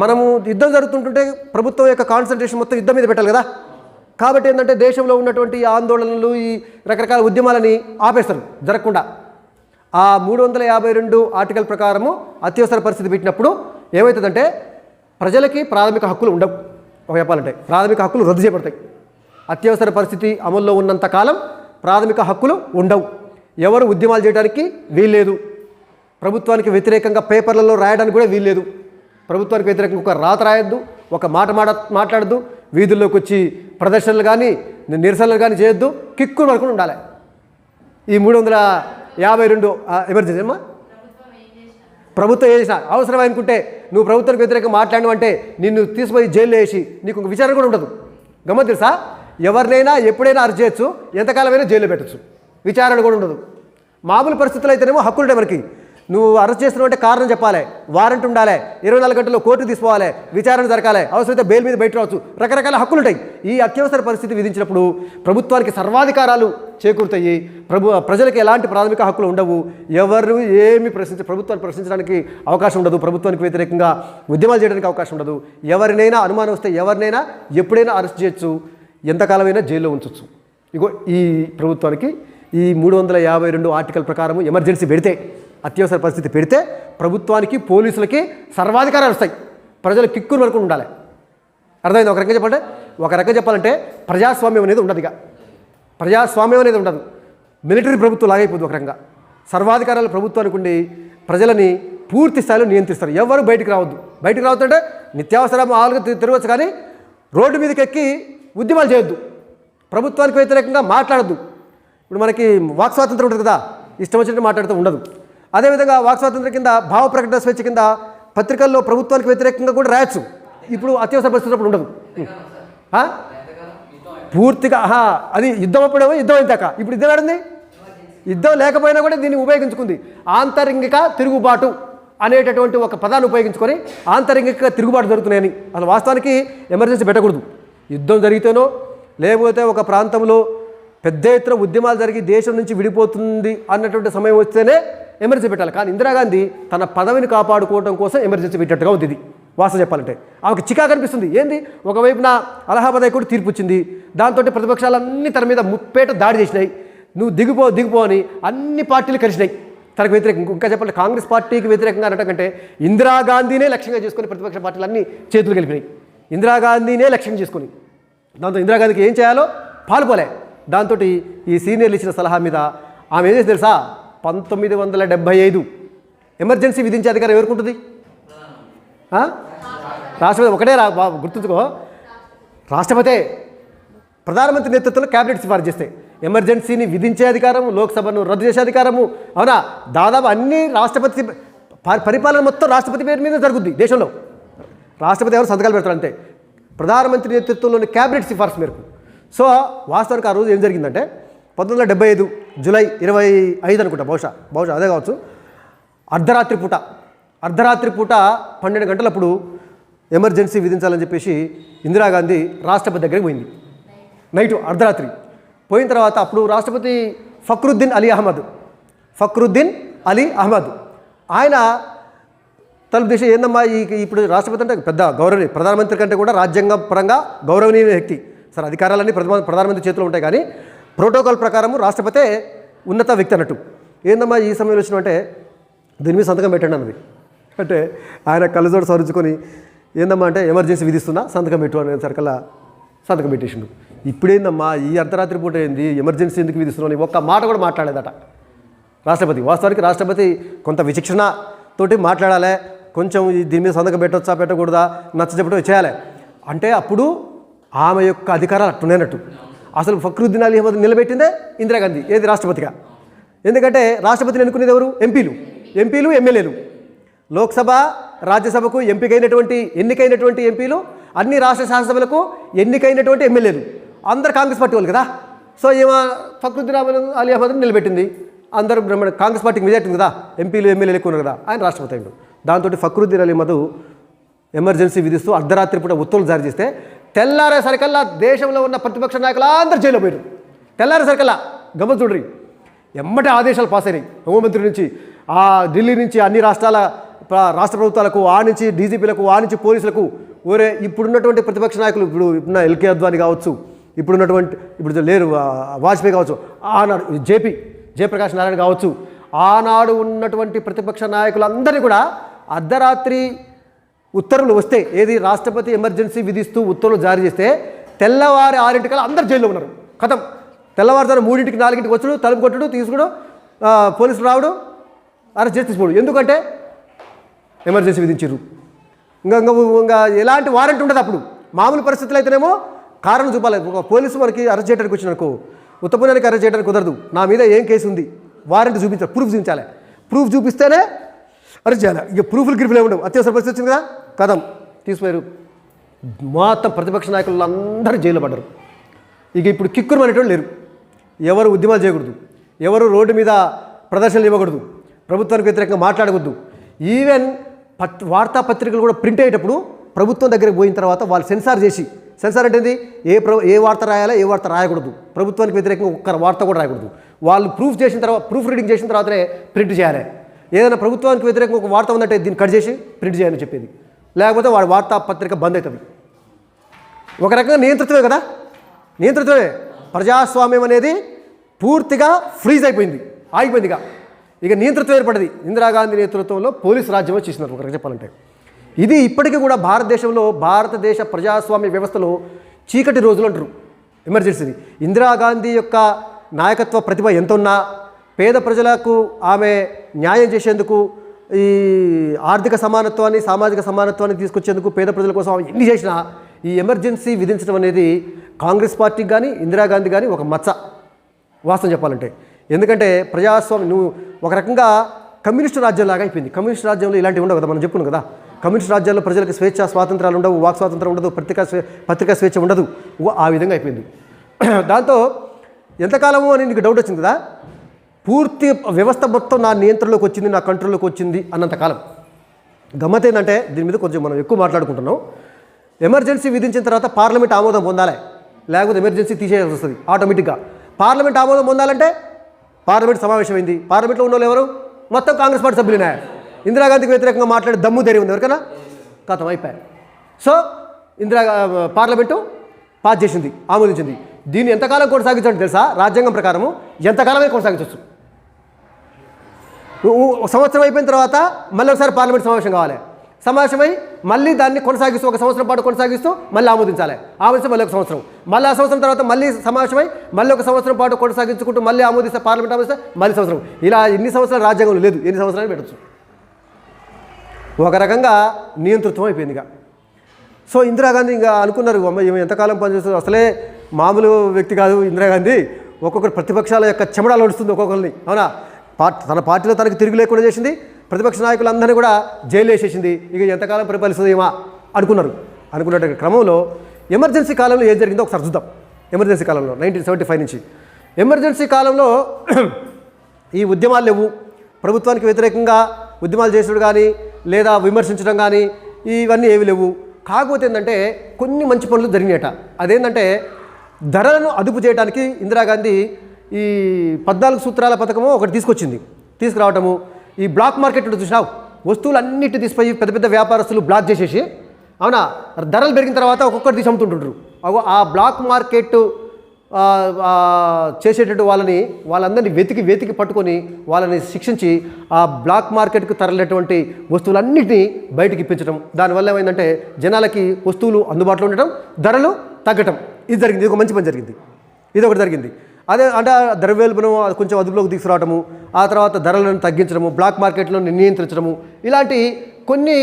మనము యుద్ధం జరుగుతుంటుంటే ప్రభుత్వం యొక్క కాన్సన్ట్రేషన్ మొత్తం యుద్ధం మీద పెట్టాలి కదా. కాబట్టి ఏంటంటే దేశంలో ఉన్నటువంటి ఆందోళనలు, ఈ రకరకాల ఉద్యమాలని ఆపేస్తారు జరగకుండా. ఆ 352 ఆర్టికల్ ప్రకారము అత్యవసర పరిస్థితి పెట్టినప్పుడు ఏమవుతుందంటే ప్రజలకి ప్రాథమిక హక్కులు ఉండవు. ఒక చెప్పాలంటే ప్రాథమిక హక్కులు రద్దు చేయబడతాయి. అత్యవసర పరిస్థితి అమల్లో ఉన్నంత కాలం ప్రాథమిక హక్కులు ఉండవు. ఎవరు ఉద్యమాలు చేయడానికి వీల్లేదు. ప్రభుత్వానికి వ్యతిరేకంగా పేపర్లలో రాయడానికి కూడా వీల్లేదు. ప్రభుత్వానికి వ్యతిరేకంగా ఒక రాత రాయొద్దు, ఒక మాట మాట్లాడద్దు, వీధుల్లోకి వచ్చి ప్రదర్శనలు కానీ నిరసనలు కానీ చేయొద్దు, కిక్కులు పడుకుని ఉండాలి. ఈ 352 ఎమర్జెన్సీ అమ్మా ప్రభుత్వం చేసిన అవసరం అనుకుంటే నువ్వు ప్రభుత్వానికి వ్యతిరేకంగా మాట్లాడమంటే నిన్ను తీసుకుపోయి జైల్లో వేసి నీకు ఒక విచారణ కూడా ఉండదు. గమ్మత్ తెలుసా? ఎవరినైనా ఎప్పుడైనా అరెస్ట్ చేయొచ్చు, ఎంతకాలమైనా జైల్లో పెట్టచ్చు, విచారణ కూడా ఉండదు. మామూలు పరిస్థితులు అయితేనేమో హక్కులు ఉంటాయి మనకి. నువ్వు అరెస్ట్ చేస్తున్నావు అంటే కారణం చెప్పాలి, వారెంట్ ఉండాలి, 24 గంటల్లో కోర్టు తీసుకోవాలి, విచారణ జరగాలి, అవసరమైతే బెయిల్ మీద బయట రావచ్చు, రకరకాల హక్కులు ఉంటాయి. ఈ అత్యవసర పరిస్థితి విధించినప్పుడు ప్రభుత్వానికి సర్వాధికారాలు చేకూరుతాయి. ప్రజలకు ఎలాంటి ప్రాథమిక హక్కులు ఉండవు. ఎవరు ఏమి ప్రభుత్వాన్ని ప్రశ్నించడానికి అవకాశం ఉండదు. ప్రభుత్వానికి వ్యతిరేకంగా ఉద్యమాలు చేయడానికి అవకాశం ఉండదు. ఎవరినైనా అనుమానం వస్తే ఎవరినైనా ఎప్పుడైనా అరెస్ట్ చేయొచ్చు, ఎంతకాలమైనా జైల్లో ఉంచవచ్చు. ఇగో ఈ ప్రభుత్వానికి ఈ 352 ఆర్టికల్ ప్రకారం ఎమర్జెన్సీ పెడితే, అత్యవసర పరిస్థితి పెడితే ప్రభుత్వానికి పోలీసులకి సర్వాధికారాలు వస్తాయి. ప్రజలు కిక్కులు వరకు ఉండాలి. అర్థమైంది? ఒక రకంగా చెప్పాలంటే ప్రజాస్వామ్యం అనేది ఉండదు. ఇక ప్రజాస్వామ్యం అనేది ఉండదు. మిలిటరీ ప్రభుత్వం లాగైపోతుంది. ఒక రకంగా సర్వాధికారాలు ప్రభుత్వానికి ఉండి ప్రజలని పూర్తి స్థాయిలో నియంత్రిస్తారు. ఎవరు బయటికి రావద్దు. బయటికి రావద్దంటే నిత్యావసర మామూలుగా తిరగవచ్చు, కానీ రోడ్డు మీదకి ఎక్కి ఉద్యమాలు చేయొద్దు, ప్రభుత్వానికి వ్యతిరేకంగా మాట్లాడద్దు. ఇప్పుడు మనకి వాక్ స్వాతంత్రం ఉంటుంది కదా, ఇష్టం వచ్చినట్టు మాట్లాడుతూ ఉండదు. అదేవిధంగా వాక్ స్వాతంత్రం కింద భావ ప్రకటన స్వేచ్ఛ కింద పత్రికల్లో ప్రభుత్వానికి వ్యతిరేకంగా కూడా రాయొచ్చు. ఇప్పుడు అత్యవసర పరిస్థితులు ఉండదు. పూర్తిగా అది యుద్ధం అప్పుడేమో యుద్ధం అయిందాక, ఇప్పుడు యుద్ధం ఆడింది. యుద్ధం లేకపోయినా కూడా దీన్ని ఉపయోగించుకుంది. ఆంతరింగిక తిరుగుబాటు అనేటటువంటి ఒక పదాన్ని ఉపయోగించుకొని ఆంతరింగిక తిరుగుబాటు జరుగుతున్నాయని. అసలు వాస్తవానికి ఎమర్జెన్సీ పెట్టకూడదు. యుద్ధం జరిగితేనో లేకపోతే ఒక ప్రాంతంలో పెద్ద ఎత్తున ఉద్యమాలు జరిగి దేశం నుంచి విడిపోతుంది అన్నటువంటి సమయం వస్తేనే ఎమర్జెన్సీ పెట్టాలి. కానీ ఇందిరాగాంధీ తన పదవిని కాపాడుకోవడం కోసం ఎమర్జెన్సీ పెట్టినట్టుగా ఉంది. ఇది వాస్తవం చెప్పాలంటే ఆమెకు చికాకు అనిపిస్తుంది. ఏంది, ఒకవైపున అలహాబాద్ హైకోర్టు తీర్పు వచ్చింది, దాంతో ప్రతిపక్షాలన్నీ తన మీద ముప్పేట దాడి చేసినాయి. నువ్వు దిగిపో అని అన్ని పార్టీలు కలిసినాయి తనకు వ్యతిరేకంగా. ఇంకా చెప్పాలి, కాంగ్రెస్ పార్టీకి వ్యతిరేకంగా అనటం కంటే ఇందిరాగాంధీనే లక్ష్యంగా చేసుకుని ప్రతిపక్ష పార్టీలు అన్నీ చేతులు కలిపినాయి. ఇందిరాగాంధీనే లక్ష్యంగా చేసుకుని దాంతో ఇందిరాగాంధీకి ఏం చేయాలో పాల్పోలే. దాంతో ఈ సీనియర్లు ఇచ్చిన సలహా మీద ఆమె ఏం చేసి తెలుసా, 1975 ఎమర్జెన్సీ విధించే అధికారం ఎవరికి ఉంటుంది? రాష్ట్రపతి. ఒకటే గుర్తుంచుకో, రాష్ట్రపతే ప్రధానమంత్రి నేతృత్వంలో క్యాబినెట్ సిఫారసు చేస్తే ఎమర్జెన్సీని విధించే అధికారం, లోక్సభను రద్దు చేసే అధికారము, అవునా, దాదాపు అన్ని రాష్ట్రపతి పరిపాలన మొత్తం రాష్ట్రపతి పేరు మీద జరుగుద్ది దేశంలో. రాష్ట్రపతి ఎవరు సంతకాలు పెడతారంటే ప్రధానమంత్రి నేతృత్వంలోని క్యాబినెట్ సిఫారసు మేరకు. సో వాస్తవానికి ఆ రోజు ఏం జరిగిందంటే 1975 జూలై 25 అనుకుంటా, బహుశా అదే కావచ్చు, అర్ధరాత్రి పూట 12 గంటలప్పుడు ఎమర్జెన్సీ విధించాలని చెప్పేసి ఇందిరాగాంధీ రాష్ట్రపతి దగ్గరికి పోయింది. నైటు అర్ధరాత్రి పోయిన తర్వాత అప్పుడు రాష్ట్రపతి ఫక్రుద్దీన్ అలీ అహ్మద్ ఆయన తన దేశం ఏందమ్మా, ఇప్పుడు రాష్ట్రపతి అంటే పెద్ద గౌరవనీయ, ప్రధానమంత్రి కంటే కూడా రాజ్యాంగ పరంగా గౌరవనీయ వ్యక్తి. సరే, అధికారాలన్నీ ప్రధానమంత్రి చేతిలో ఉంటాయి, కానీ ప్రోటోకాల్ ప్రకారం రాష్ట్రపతే ఉన్నత వ్యక్తి అన్నట్టు. ఏందమ్మా ఈ సమయంలో వచ్చినంటే దీని మీద సంతకం పెట్టండి అన్నది. అంటే ఆయన కళ్ళజోడు సరుచుకొని ఏందమ్మా అంటే ఎమర్జెన్సీ విధిస్తున్నా సంతకం పెట్టు అనే సరికల్లా సంతకం పెట్టేసిండు. ఇప్పుడేందమ్మా ఈ అర్ధరాత్రి పూట ఏంది ఎమర్జెన్సీ ఎందుకు విధిస్తున్నావు, ఒక్క మాట కూడా మాట్లాడలేదట రాష్ట్రపతి. వాస్తవానికి రాష్ట్రపతి కొంత విచక్షణ తోటి మాట్లాడాలి, కొంచెం దీని మీద సంతకం పెట్టొచ్చా పెట్టకూడదా నచ్చ చెప్పడం చేయాలి. అంటే అప్పుడు ఆమె యొక్క అధికారాలు అట్టునేనట్టు. అసలు ఫక్రుద్దీన్ అలీ అహ్మద్ నిలబెట్టిందే ఇందిరాగాంధీ, ఏది రాష్ట్రపతిగా. ఎందుకంటే రాష్ట్రపతిని ఎన్నుకునేది ఎవరు? ఎంపీలు, ఎమ్మెల్యేలు. లోక్సభ రాజ్యసభకు ఎన్నికైనటువంటి ఎంపీలు, అన్ని రాష్ట్ర శాసనసభలకు ఎన్నికైనటువంటి ఎమ్మెల్యేలు అందరు కాంగ్రెస్ పార్టీ వాళ్ళు కదా. సో ఏమో ఫక్రుద్దీన్ అలీ అహ్మద్ని నిలబెట్టింది. అందరూ కాంగ్రెస్ పార్టీకి మెజార్టీ కదా, ఎంపీలు ఎమ్మెల్యేలు ఎక్కువ ఉన్నారు కదా, ఆయన రాష్ట్రపతి అయ్యాడు. దాంతో ఫక్రుద్దీన్ అలీ అహ్మద్ ఎమర్జెన్సీ విధిస్తూ అర్ధరాత్రి పూట ఉత్తర్వులు జారీ చేస్తే తెల్లారేసరికల్లా దేశంలో ఉన్న ప్రతిపక్ష నాయకులు అందరూ జైల్లో పోయారు. తెల్లారేసరికల్లా గమని చూడ్రి, ఎమ్మటే ఆదేశాలు పాస్ అయినాయి హోంమంత్రి నుంచి, ఆ ఢిల్లీ నుంచి అన్ని రాష్ట్ర ప్రభుత్వాలకు, ఆ నుంచి డీజీపీలకు, ఆ నుంచి పోలీసులకు, ఓరే ఇప్పుడున్నటువంటి ప్రతిపక్ష నాయకులు, ఇప్పుడున్న ఎల్కే అద్వానీ కావచ్చు, ఇప్పుడు లేరు వాజ్పేయి కావచ్చు, ఆనాడు జయప్రకాష్ నారాయణ కావచ్చు, ఆనాడు ఉన్నటువంటి ప్రతిపక్ష నాయకులందరినీ కూడా అర్ధరాత్రి ఉత్తర్వులు వస్తే ఏది రాష్ట్రపతి ఎమర్జెన్సీ విధిస్తూ ఉత్తర్వులు జారీ చేస్తే తెల్లవారి 6 అందరు జైల్లో ఉన్నారు. కథం. తెల్లవారుజాము 3 4 వచ్చుడు, తలుపు కొట్టుడు, తీసుకుడు, పోలీసులు రావడం, అరెస్ట్ చేసి తీసుకోవడం. ఎందుకంటే ఎమర్జెన్సీ విధించారు. ఇంకా ఎలాంటి వారెంట్ ఉండదు. అప్పుడు మామూలు పరిస్థితులు అయితేనేమో కారణం చూపాలి. ఒక పోలీసు మనకి అరెస్ట్ చేయడానికి వచ్చిననుకో, ఉత్తపురానికి అరెస్ట్ చేయడానికి కుదరదు. నా మీద ఏం కేసు ఉంది, వారెంట్ చూపించాలి, ప్రూఫ్ చూపించాలి. ప్రూఫ్ చూపిస్తేనే అరెస్ట్ చేయాలి. ఇక ప్రూఫ్లు గిరిఫ్లు ఉండవు. అత్యవసర పరిస్థితి వచ్చింది కదా, కథం తీసిపోయారు. మొత్తం ప్రతిపక్ష నాయకులు అందరూ జైల్లో పడ్డారు. ఇక ఇప్పుడు కిక్కురు అనేటువంటి లేరు. ఎవరు ఉద్యమాలు చేయకూడదు, ఎవరు రోడ్డు మీద ప్రదర్శనలు ఇవ్వకూడదు, ప్రభుత్వానికి వ్యతిరేకంగా మాట్లాడకూడదు. ఈవెన్ వార్తాపత్రికలు కూడా ప్రింట్ అయ్యేటప్పుడు ప్రభుత్వం దగ్గరికి పోయిన తర్వాత వాళ్ళు సెన్సార్ చేసి, సెన్సార్ అంటే ఏ వార్త రాయాలా, ఏ వార్త రాయకూడదు, ప్రభుత్వానికి వ్యతిరేకంగా ఒక్క వార్త కూడా రాయకూడదు. వాళ్ళు ప్రూఫ్ రీడింగ్ చేసిన తర్వాతనే ప్రింట్ చేయాలి. ఏదైనా ప్రభుత్వానికి వ్యతిరేకంగా ఒక వార్త ఉందంటే దీన్ని కట్ చేసి ప్రింట్ చేయాలని చెప్పేది. లేకపోతే వాడి వార్తాపత్రిక బంద్ అవుతుంది. ఒక రకంగా నియంత్రితమే కదా, నియంత్రితమే. ప్రజాస్వామ్యం అనేది పూర్తిగా ఫ్రీజ్ అయిపోయింది, ఆగిపోయిందిగా. ఇక నియంత్రితం ఏర్పడింది. ఇందిరాగాంధీ నేతృత్వంలో పోలీసు రాజ్యం వచ్చేసినారు ఒక రకంగా చెప్పాలంటే. ఇది ఇప్పటికీ కూడా భారతదేశంలో, భారతదేశ ప్రజాస్వామ్య వ్యవస్థలో చీకటి రోజులు అంటారు ఎమర్జెన్సీని. ఇందిరాగాంధీ యొక్క నాయకత్వ ప్రతిభ ఎంత ఉన్నా, పేద ప్రజలకు ఆమె న్యాయం చేసేందుకు, ఈ ఆర్థిక సమానత్వాన్ని, సామాజిక సమానత్వాన్ని తీసుకొచ్చేందుకు, పేద ప్రజల కోసం ఆమె ఎన్ని చేసినా ఈ ఎమర్జెన్సీ విధించడం అనేది కాంగ్రెస్ పార్టీకి కానీ, ఇందిరాగాంధీ కానీ ఒక మచ్చ వాస్తవం చెప్పాలంటే. ఎందుకంటే ప్రజాస్వామ్యం నువ్వు ఒక రకంగా కమ్యూనిస్టు రాజ్యంలాగా అయిపోయింది. కమ్యూనిస్ట్ రాజ్యంలో ఇలాంటివి ఉండవు కదా, మనం చెప్పుకున్నాం కదా. కమ్యూనిస్ట్ రాజ్యాల్లో ప్రజలకు స్వేచ్ఛ స్వాతంత్రాలు ఉండవు, వాక్ స్వాతంత్రం ఉండదు, పత్రికా స్వేచ్ఛ ఉండదు. ఆ విధంగా అయిపోయింది. దాంతో ఎంతకాలము అని నీకు డౌట్ వచ్చింది కదా. పూర్తి వ్యవస్థ మొత్తం నా నియంత్రణలోకి వచ్చింది, నా కంట్రోల్లోకి వచ్చింది అన్నంతకాలం. గమ్మత్ ఏంటంటే దీని మీద కొంచెం మనం ఎక్కువ మాట్లాడుకుంటున్నాం. ఎమర్జెన్సీ విధించిన తర్వాత పార్లమెంట్ ఆమోదం పొందాలి, లేకపోతే ఎమర్జెన్సీ తీసేయాల్సి వస్తుంది ఆటోమేటిక్గా. పార్లమెంట్ ఆమోదం పొందాలంటే పార్లమెంట్ సమావేశమైంది. పార్లమెంట్లో ఉన్న వాళ్ళు ఎవరు? మొత్తం కాంగ్రెస్ పార్టీ సభ్యులేనా? ఇందిరాగాంధీకి వ్యతిరేకంగా మాట్లాడే దమ్ము ధైర్యం ఉంది ఎవరికైనా? కథం అయిపోయారు. సో పార్లమెంటు పాస్ చేసింది, ఆమోదించింది. దీన్ని ఎంతకాలం కొనసాగించండి తెలుసా? రాజ్యాంగం ప్రకారము ఎంతకాలమే కొనసాగించవచ్చు. సంవత్సరం అయిపోయిన తర్వాత మళ్ళీ ఒకసారి పార్లమెంట్ సమావేశం కావాలి. సమావేశమై మళ్ళీ దాన్ని కొనసాగిస్తూ, ఒక సంవత్సరం పాటు కొనసాగిస్తూ మళ్ళీ ఆమోదించాలి. ఆమోదిస్తే మళ్ళీ ఒక సంవత్సరం, మళ్ళీ ఆ సంవత్సరం తర్వాత మళ్ళీ సమావేశమై మళ్ళీ ఒక సంవత్సరం పాటు కొనసాగించుకుంటూ మళ్ళీ ఆమోదిస్తే, పార్లమెంట్ ఆమోదిస్తే మళ్ళీ సంవత్సరం. ఇలా ఎన్ని సంవత్సరాలు రాజ్యాంగంలో లేదు, ఎన్ని సంవత్సరాలు పెట్టచ్చు. ఒక రకంగా నియంతృత్వం అయిపోయింది ఇక. సో ఇందిరాగాంధీ ఇంకా అనుకున్నారు, అమ్మ ఈమె ఎంతకాలం పనిచేస్తుంది, అసలే మామూలు వ్యక్తి కాదు ఇందిరాగాంధీ. ఒక్కొక్కరు ప్రతిపక్షాల యొక్క చెమడాలు నడుస్తుంది ఒక్కొక్కరిని. అవునా? తన పార్టీలో తనకు తిరిగి లేకుండా చేసింది, ప్రతిపక్ష నాయకులందరినీ కూడా జైలు వేసేసింది. ఇక ఎంతకాలం పరిపాలిస్తుంది ఏమా అనుకున్న క్రమంలో ఎమర్జెన్సీ కాలంలో ఏం జరిగిందో ఒకసారి చూద్దాం. ఎమర్జెన్సీ కాలంలో 1975 నుంచి ఎమర్జెన్సీ కాలంలో ఈ ఉద్యమాలు లేవు. ప్రభుత్వానికి వ్యతిరేకంగా ఉద్యమాలు చేసుడు కానీ, లేదా విమర్శించడం కానీ ఇవన్నీ ఏవి లేవు. కాకపోతే ఏంటంటే కొన్ని మంచి పనులు జరిగినాయట. అదేంటంటే ధరలను అదుపు చేయడానికి ఇందిరాగాంధీ ఈ 14 సూత్రాల పథకము ఒకటి తీసుకురావటము. ఈ బ్లాక్ మార్కెట్ చూసినావు, వస్తువులన్నిటి తీసిపోయి పెద్ద పెద్ద వ్యాపారస్తులు బ్లాక్ చేసేసి, అవునా, ధరలు పెరిగిన తర్వాత ఒక్కొక్కటి తీసి అమ్ముతుంటుంటారు. ఆ బ్లాక్ మార్కెట్ చేసేటట్టు వాళ్ళందరినీ వెతికి పట్టుకొని వాళ్ళని శిక్షించి ఆ బ్లాక్ మార్కెట్కు తరలినటువంటి వస్తువులన్నింటినీ బయటికి ఇప్పించడం. దానివల్ల ఏమైందంటే జనాలకి వస్తువులు అందుబాటులో ఉండటం, ధరలు తగ్గటం. ఇది జరిగింది. ఇది ఒక మంచి పని జరిగింది. ఇది ఒకటి జరిగింది. అదే అంటే ద్రవ్యోల్బణం కొంచెం అదుపులోకి తీసుకురావటము, ఆ తర్వాత ధరలను తగ్గించడము, బ్లాక్ మార్కెట్లో నియంత్రించడము, ఇలాంటి కొన్ని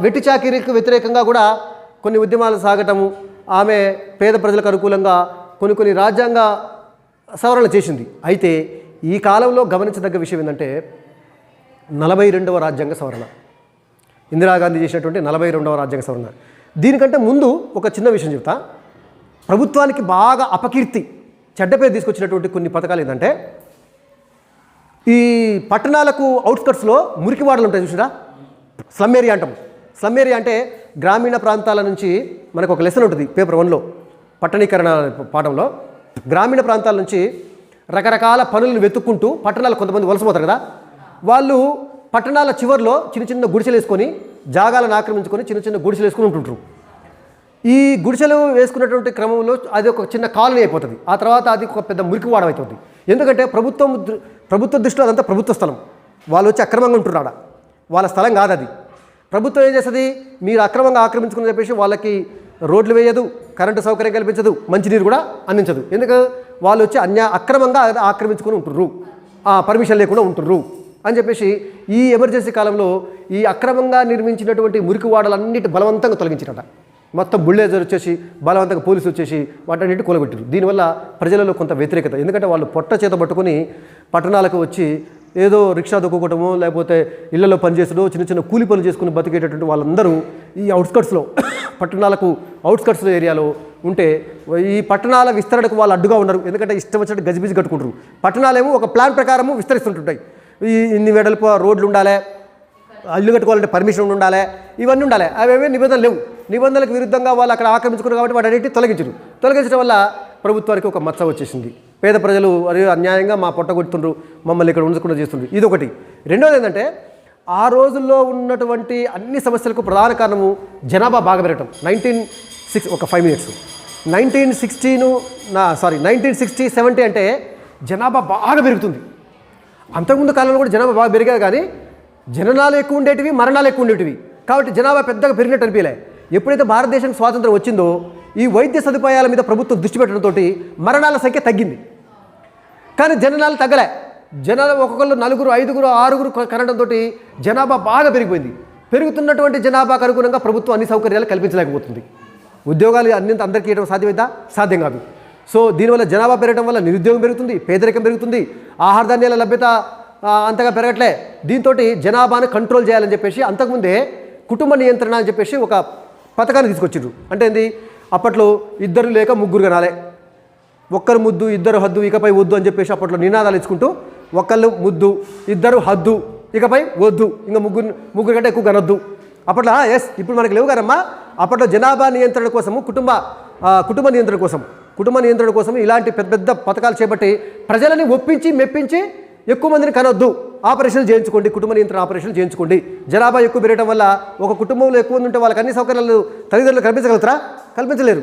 వెట్టి చాకిరీలకు వ్యతిరేకంగా కూడా కొన్ని ఉద్యమాలు సాగటము. ఆమె పేద ప్రజలకు అనుకూలంగా కొన్ని రాజ్యాంగ సవరణ చేసింది. అయితే ఈ కాలంలో గమనించదగ్గ విషయం ఏంటంటే 42వ రాజ్యాంగ సవరణ, ఇందిరాగాంధీ చేసినటువంటి 42వ రాజ్యాంగ సవరణ. దీనికంటే ముందు ఒక చిన్న విషయం చెప్తా. ప్రభుత్వానికి బాగా అపకీర్తి, చెడ్డ పేరు తీసుకొచ్చినటువంటి కొన్ని పథకాలు ఏంటంటే, ఈ పట్టణాలకు అవుట్స్కట్స్లో మురికివాడలు ఉంటాయి చూసిరా, స్లమ్ ఏరియా అంటాం. స్లమ్ ఏరియా అంటే గ్రామీణ ప్రాంతాల నుంచి మనకు ఒక లెసన్ ఉంటుంది పేపర్ 1లో, పట్టణీకరణ పాఠంలో. గ్రామీణ ప్రాంతాల నుంచి రకరకాల పనులను వెతుక్కుంటూ పట్టణాలు కొంతమంది వలసపోతారు కదా, వాళ్ళు పట్టణాల చివరిలో చిన్న గుడిసెలు వేసుకొని, జాగాలను ఆక్రమించుకొని చిన్న గుడిసెలు వేసుకొని ఉంటుంటారు. ఈ గుడిసెలు వేసుకున్నటువంటి క్రమంలో అది ఒక చిన్న కాలనీ అయిపోతుంది. ఆ తర్వాత అది ఒక పెద్ద మురికివాడ అవుతుంది. ఎందుకంటే ప్రభుత్వ దృష్టిలో అదంతా ప్రభుత్వ స్థలం, వాళ్ళు వచ్చి అక్రమంగా ఉంటున్నాడు, వాళ్ళ స్థలం కాదు అది. ప్రభుత్వం ఏం చేస్తుంది, మీరు అక్రమంగా ఆక్రమించుకుని చెప్పేసి వాళ్ళకి రోడ్లు వేయదు, కరెంటు సౌకర్యం కల్పించదు, మంచినీరు కూడా అందించదు. ఎందుకు వాళ్ళు వచ్చి అక్రమంగా ఆక్రమించుకొని ఉంటుర్రు, పర్మిషన్ లేకుండా ఉంటుర్రు అని చెప్పేసి ఈ ఎమర్జెన్సీ కాలంలో ఈ అక్రమంగా నిర్మించినటువంటి మురికి వాడలన్నిటి బలవంతంగా తొలగించినట. మొత్తం బుల్డేజర్ వచ్చేసి బలవంతంగా పోలీసులు వచ్చేసి వాటన్నిటి కూలగొట్టారు. దీనివల్ల ప్రజలలో కొంత వ్యతిరేకత, ఎందుకంటే వాళ్ళు పొట్ట చేత పట్టుకొని పట్టణాలకు వచ్చి ఏదో రిక్షా దొక్కుకోవటమో లేకపోతే ఇళ్లలో పనిచేసడో చిన్న చిన్న కూలి పనులు చేసుకుని బతికేటటువంటి వాళ్ళందరూ ఈ అవుట్స్కట్స్లో పట్టణాలకు అవుట్స్కట్స్లో ఏరియాలో ఉంటే ఈ పట్టణాల విస్తరణకు వాళ్ళు అడ్డుగా ఉన్నారు. ఎందుకంటే ఇష్టం వచ్చినట్టు గజిబిజి కట్టుకుంటారు. పట్టణాలేమో ఒక ప్లాన్ ప్రకారము విస్తరిస్తుంటుంటాయి. ఇన్ని వెడల్పు రోడ్లు ఉండాలి, ఇల్లు కట్టుకోవాలంటే పర్మిషన్ ఉండాలి, ఇవన్నీ ఉండాలి. అవేమీ నిబంధనలు లేవు. నిబంధనలకు విరుద్ధంగా వాళ్ళు అక్కడ ఆక్రమించుకున్నారు కాబట్టి వాటన్నిటి తొలగించడం వల్ల ప్రభుత్వానికి ఒక మచ్చ వచ్చేసింది. పేద ప్రజలు అన్యాయంగా మా పొట్ట కొడుతుండ్రు, మమ్మల్ని ఇక్కడ ఉంచకుండా చేస్తుండ్రు, ఇదొకటి. రెండోది ఏంటంటే ఆ రోజుల్లో ఉన్నటువంటి అన్ని సమస్యలకు ప్రధాన కారణము జనాభా బాగా పెరగటం. 1960-70 అంటే జనాభా బాగా పెరుగుతుంది. అంతకుముందు కాలంలో కూడా జనాభా బాగా పెరిగారు, కానీ జననాలు ఎక్కువ ఉండేటివి, మరణాలు ఎక్కువ ఉండేటివి. కాబట్టి జనాభా పెద్దగా పెరిగినట్టు అనిపించలే. ఎప్పుడైతే భారతదేశానికి స్వాతంత్రం వచ్చిందో ఈ వైద్య సదుపాయాల మీద ప్రభుత్వం దృష్టి పెట్టడంతో మరణాల సంఖ్య తగ్గింది, కానీ జననాలు తగ్గలే. జనాలు ఒక్కొక్కరు 4, 5, 6 కనడంతో జనాభా బాగా పెరిగిపోయింది. పెరుగుతున్నటువంటి జనాభాకు అనుగుణంగా ప్రభుత్వం అన్ని సౌకర్యాలు కల్పించలేకపోతుంది. ఉద్యోగాలు అందరికీ ఇవ్వడం సాధ్యమైందా? సాధ్యం కాదు. సో దీనివల్ల జనాభా పెరగడం వల్ల నిరుద్యోగం పెరుగుతుంది, పేదరికం పెరుగుతుంది, ఆహార ధాన్యాల లభ్యత అంతగా పెరగట్లే. దీంతో జనాభాను కంట్రోల్ చేయాలని చెప్పేసి అంతకుముందే కుటుంబ నియంత్రణ అని చెప్పేసి ఒక పథకాన్ని తీసుకొచ్చారు. అంటే ఏంది, అప్పట్లో 2 లేక 3 కనాలే, 1 ముద్దు 2 హద్దు, ఇకపై వద్దు అని చెప్పేసి అప్పట్లో నినాదాలు ఇచ్చుకుంటూ 1 ముద్దు 2 హద్దు, ఇకపై వద్దు, ఇంకా ముగ్గురు కంటే ఎక్కువ కనొద్దు. అప్పట్లో ఇప్పుడు మనకి లేవు కదమ్మా. అప్పట్లో జనాభా నియంత్రణ కోసము కుటుంబ నియంత్రణ కోసం ఇలాంటి పెద్ద పెద్ద పథకాలు చేపట్టి ప్రజలని ఒప్పించి మెప్పించి ఎక్కువ మందిని కనొద్దు, ఆపరేషన్లు చేయించుకోండి, కుటుంబ నియంత్రణ ఆపరేషన్లు చేయించుకోండి. జనాభా ఎక్కువ పెరగడం వల్ల ఒక కుటుంబంలో ఎక్కువ మంది ఉంటే వాళ్ళకి అన్ని సౌకర్యాలు తల్లిదండ్రులు కల్పించగలుగుతారా? కల్పించలేరు.